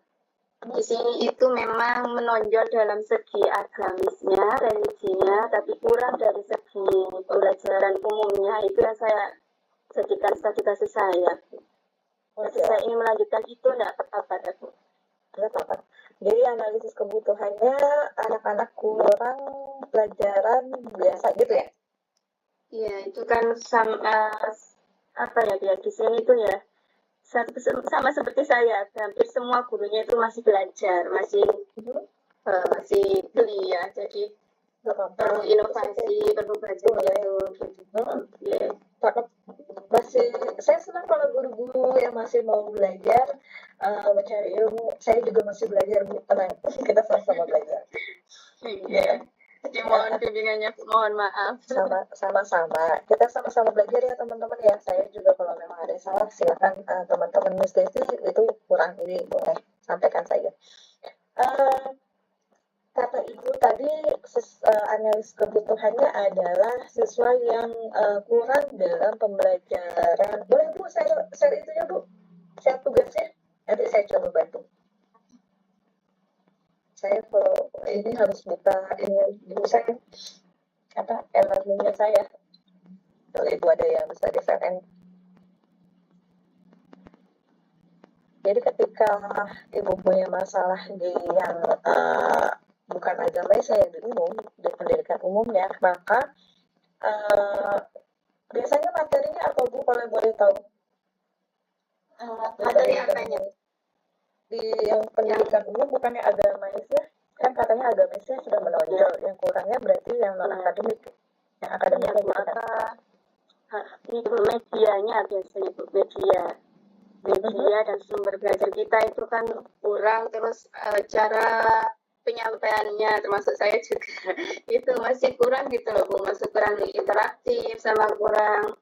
di sini itu memang menonjol dalam segi agamisnya, religinya, tapi kurang dari segi pembelajaran umumnya. Itu yang saya jadikan studi kasus saya. Jadi saya ingin melanjutkan itu, enggak apa-apa, Bu. Enggak apa-apa. Jadi analisis kebutuhannya anak-anak kurang pelajaran biasa gitu ya? Iya, itu kan sama apa ya, dia di sini itu ya sama seperti saya, hampir semua gurunya itu masih belajar, masih belia, jadi perlu inovasi, perlu belajar gitu. Yeah. Saya senang kalau guru-guru yang masih mau belajar, mencari ilmu. Saya juga masih belajar, Bu. Tenang, kita sama-sama belajar. Iya. Jadi mohon bimbingannya, mohon maaf. Sama-sama. Kita sama-sama belajar ya teman-teman ya. Saya juga kalau memang ada salah silakan teman-teman Miss Desi itu kurang ini boleh sampaikan saja. Kata Ibu tadi analis kebutuhannya adalah siswa yang kurang dalam pembelajaran. Boleh Bu share itunya Bu, share tugasnya. Nanti saya coba bantu. Saya kalau ini harus buka ini dulu saya e-learningnya saya. Kalau Ibu ada yang bisa di-share. Jadi ketika Ibu punya masalah di yang bukan agama, saya di umum, di pendidikan umumnya, maka biasanya materinya apa Bu kalau boleh tahu? Materi apanya? Di yang pendidikan umum bukannya agamisnya, kan katanya agamisnya sudah menonjol, yang kurangnya berarti yang non akademik, yang akademiknya gimana? Itu medianya biasanya Bu, media dan sumber belajar kita itu kan kurang, terus cara penyampaiannya termasuk saya juga itu masih kurang gitu loh Bu, masih kurang interaktif, sama kurang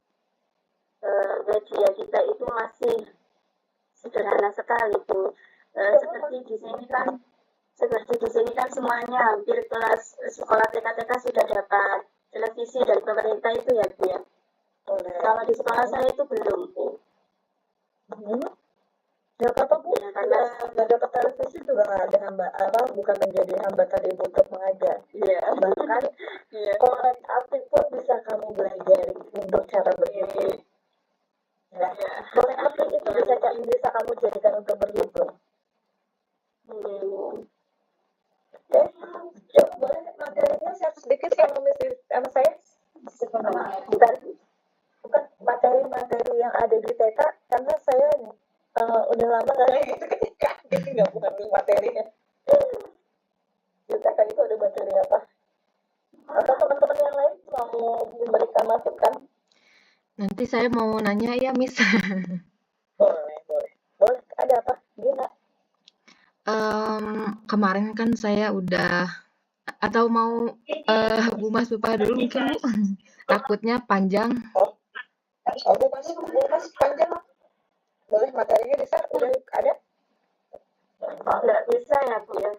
media kita itu masih sederhana sekali Bu. Seperti di sini kan semuanya hampir kelas sekolah TK sudah dapat televisi dari pemerintah itu ya Bu ya. Kalau di sekolah saya itu belum Bu. Ya apa Bu? Karena nggak dapat televisi juga nggak ada bukan menjadi hambatan Ibu untuk mengajar. Iya. Bahkan korek api pun bisa kamu belajar untuk cara berpikir. Ya. Korek api itu bisa kamu jadikan untuk berhitung. Oke, coba boleh materinya share sedikit sama saya. Bukan materi yang ada di TK, karena saya udah lama nggak bukan materinya. Di TK itu ada materi apa? Atau teman-teman yang lain mau memberikan masukan? Nanti saya mau nanya ya, Miss. Boleh. Ada apa? Gina? Kemarin kan saya udah, atau mau Bu Mas Pupa dulu mungkin Bu? Takutnya panjang. Oh, bebas panjang. Boleh materinya besar, udah ada. Nggak bisa ya Bu ya?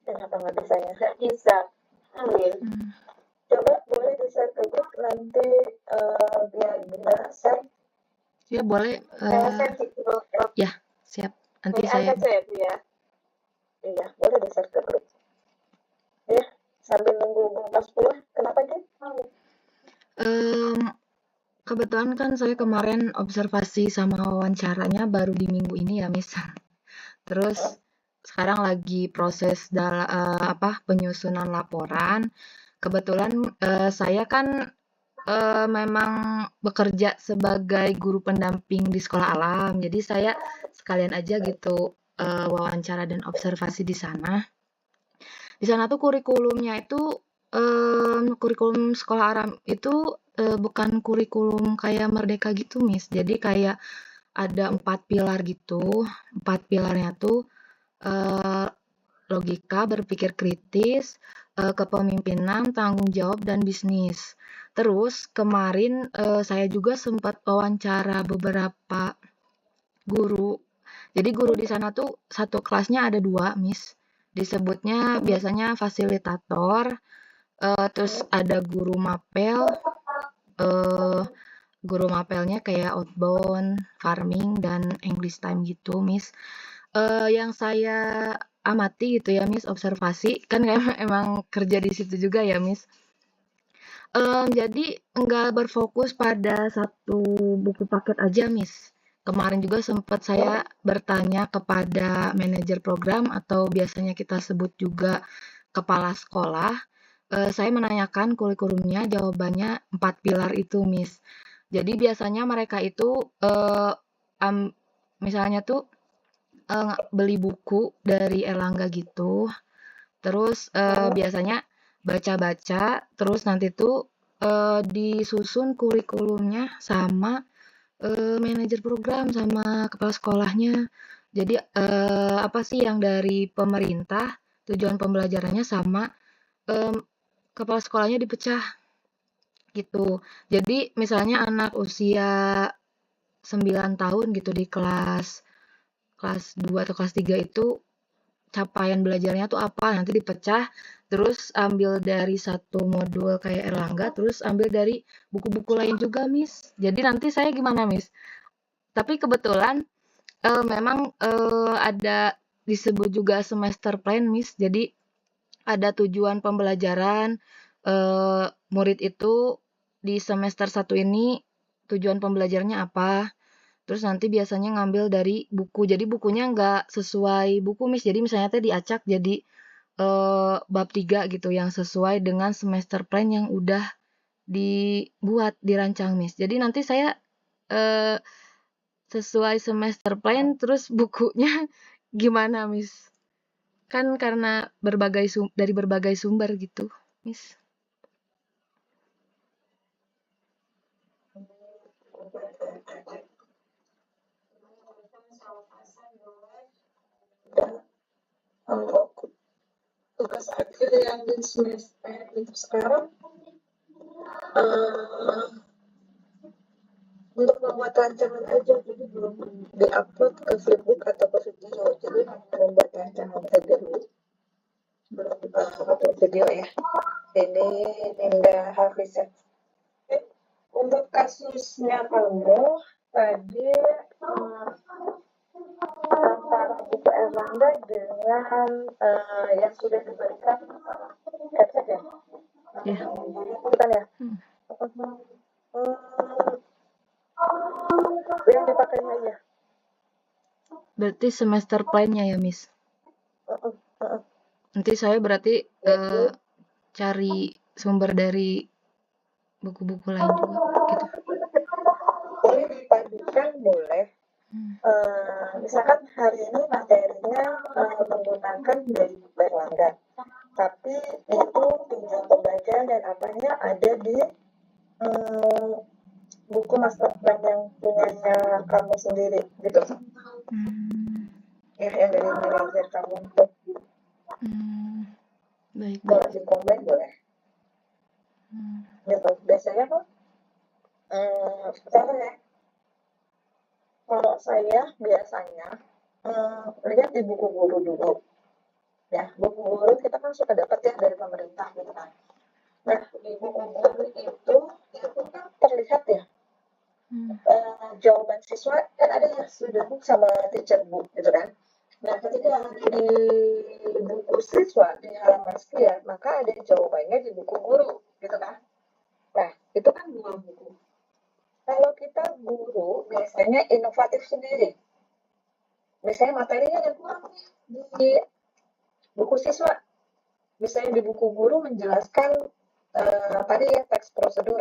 Kenapa nggak bisanya? Nggak bisa. Coba boleh di-share ke grup nanti biar Bunda share. Ya boleh. Saya share di grup. Ya siap. Nanti WA saya. saja ya Bu ya? Iya, boleh di-share ke grup. Ya, sambil nunggu kelas 10, kenapa Jun? Kebetulan kan saya kemarin observasi sama wawancaranya baru di minggu ini ya, Miss. Terus sekarang lagi proses penyusunan laporan. Kebetulan saya kan memang bekerja sebagai guru pendamping di sekolah alam. Jadi saya sekalian aja gitu wawancara dan observasi di sana. Di sana tuh kurikulumnya itu kurikulum sekolah alam itu bukan kurikulum kayak Merdeka gitu, Miss. Jadi kayak ada 4 pilar gitu. 4 pilarnya tuh logika, berpikir kritis, kepemimpinan, tanggung jawab, dan bisnis. Terus kemarin saya juga sempat wawancara beberapa guru. Jadi guru di sana tuh satu kelasnya ada 2, Miss. Disebutnya biasanya fasilitator, terus ada guru mapel. Guru mapelnya kayak outbound, farming, dan English time gitu, Miss. Yang saya amati gitu ya, Miss, observasi kan emang kerja di situ juga ya, Miss. Jadi nggak berfokus pada satu buku paket aja, Miss. Kemarin juga sempat saya bertanya kepada manajer program atau biasanya kita sebut juga kepala sekolah. Saya menanyakan kurikulumnya, jawabannya 4 pilar itu, Miss. Jadi biasanya mereka itu misalnya tuh beli buku dari Erlangga gitu. Terus biasanya baca-baca, terus nanti tuh disusun kurikulumnya sama manajer program sama kepala sekolahnya. Jadi apa sih yang dari pemerintah, tujuan pembelajarannya sama kepala sekolahnya dipecah gitu. Jadi misalnya anak usia 9 tahun gitu di kelas 2 atau kelas 3 itu capaian belajarnya tuh apa, nanti dipecah, terus ambil dari satu modul kayak Erlangga, terus ambil dari buku-buku lain juga, Miss. Jadi nanti saya gimana, Miss? Tapi kebetulan memang ada disebut juga semester plan, Miss. Jadi ada tujuan pembelajaran murid itu di semester 1 ini tujuan pembelajarannya apa. Terus nanti biasanya ngambil dari buku. Jadi bukunya nggak sesuai buku, Miss. Jadi misalnya teh diacak jadi bab 3 gitu yang sesuai dengan semester plan yang udah dibuat, dirancang, Miss. Jadi nanti saya sesuai semester plan terus bukunya gimana, Miss? Kan karena dari berbagai sumber gitu, Miss. Untuk tugas akhir yang di semester untuk sekarang untuk membuat rancangan aja, jadi belum diupload ke Flipbook atau ke video, jadi hanya membuat rancangan aja dulu, belum upload video ya. Ini Ninda Hafizah. Untuk kasusnya kamu tadi antara buku Erlangga dengan yang sudah diberikan headset ya? Iya. Bukan ya? Yang dipakainya aja. Berarti semester plan-nya ya, Miss. Nanti saya berarti cari sumber dari buku-buku lain juga gitu. Boleh dipadukan, boleh. Misalkan hari ini materinya menggunakan dari buku Erlangga, tapi itu tujuan pembelajaran dan apanya ada di buku master plan yang punyanya kamu sendiri gitu. Ya, yang dari manajer kamu itu. Baik. Kalau di combine boleh. Gitu. Biasanya kok Cara ya, kalau saya biasanya lihat di buku guru dulu. Ya, buku guru kita kan suka dapat ya dari pemerintah gitu kan. Nah, di buku guru itu kan terlihat ya jawaban siswa kan ada ya student book sama teacher book gitu kan. Nah, ketika di buku siswa di halaman sekian, maka ada jawabannya di buku guru gitu kan. Nah, itu kan dua buku. Kalau kita guru biasanya inovatif sendiri. Misalnya materinya ada kurang di buku siswa. Misalnya di buku guru menjelaskan tadi ya teks prosedur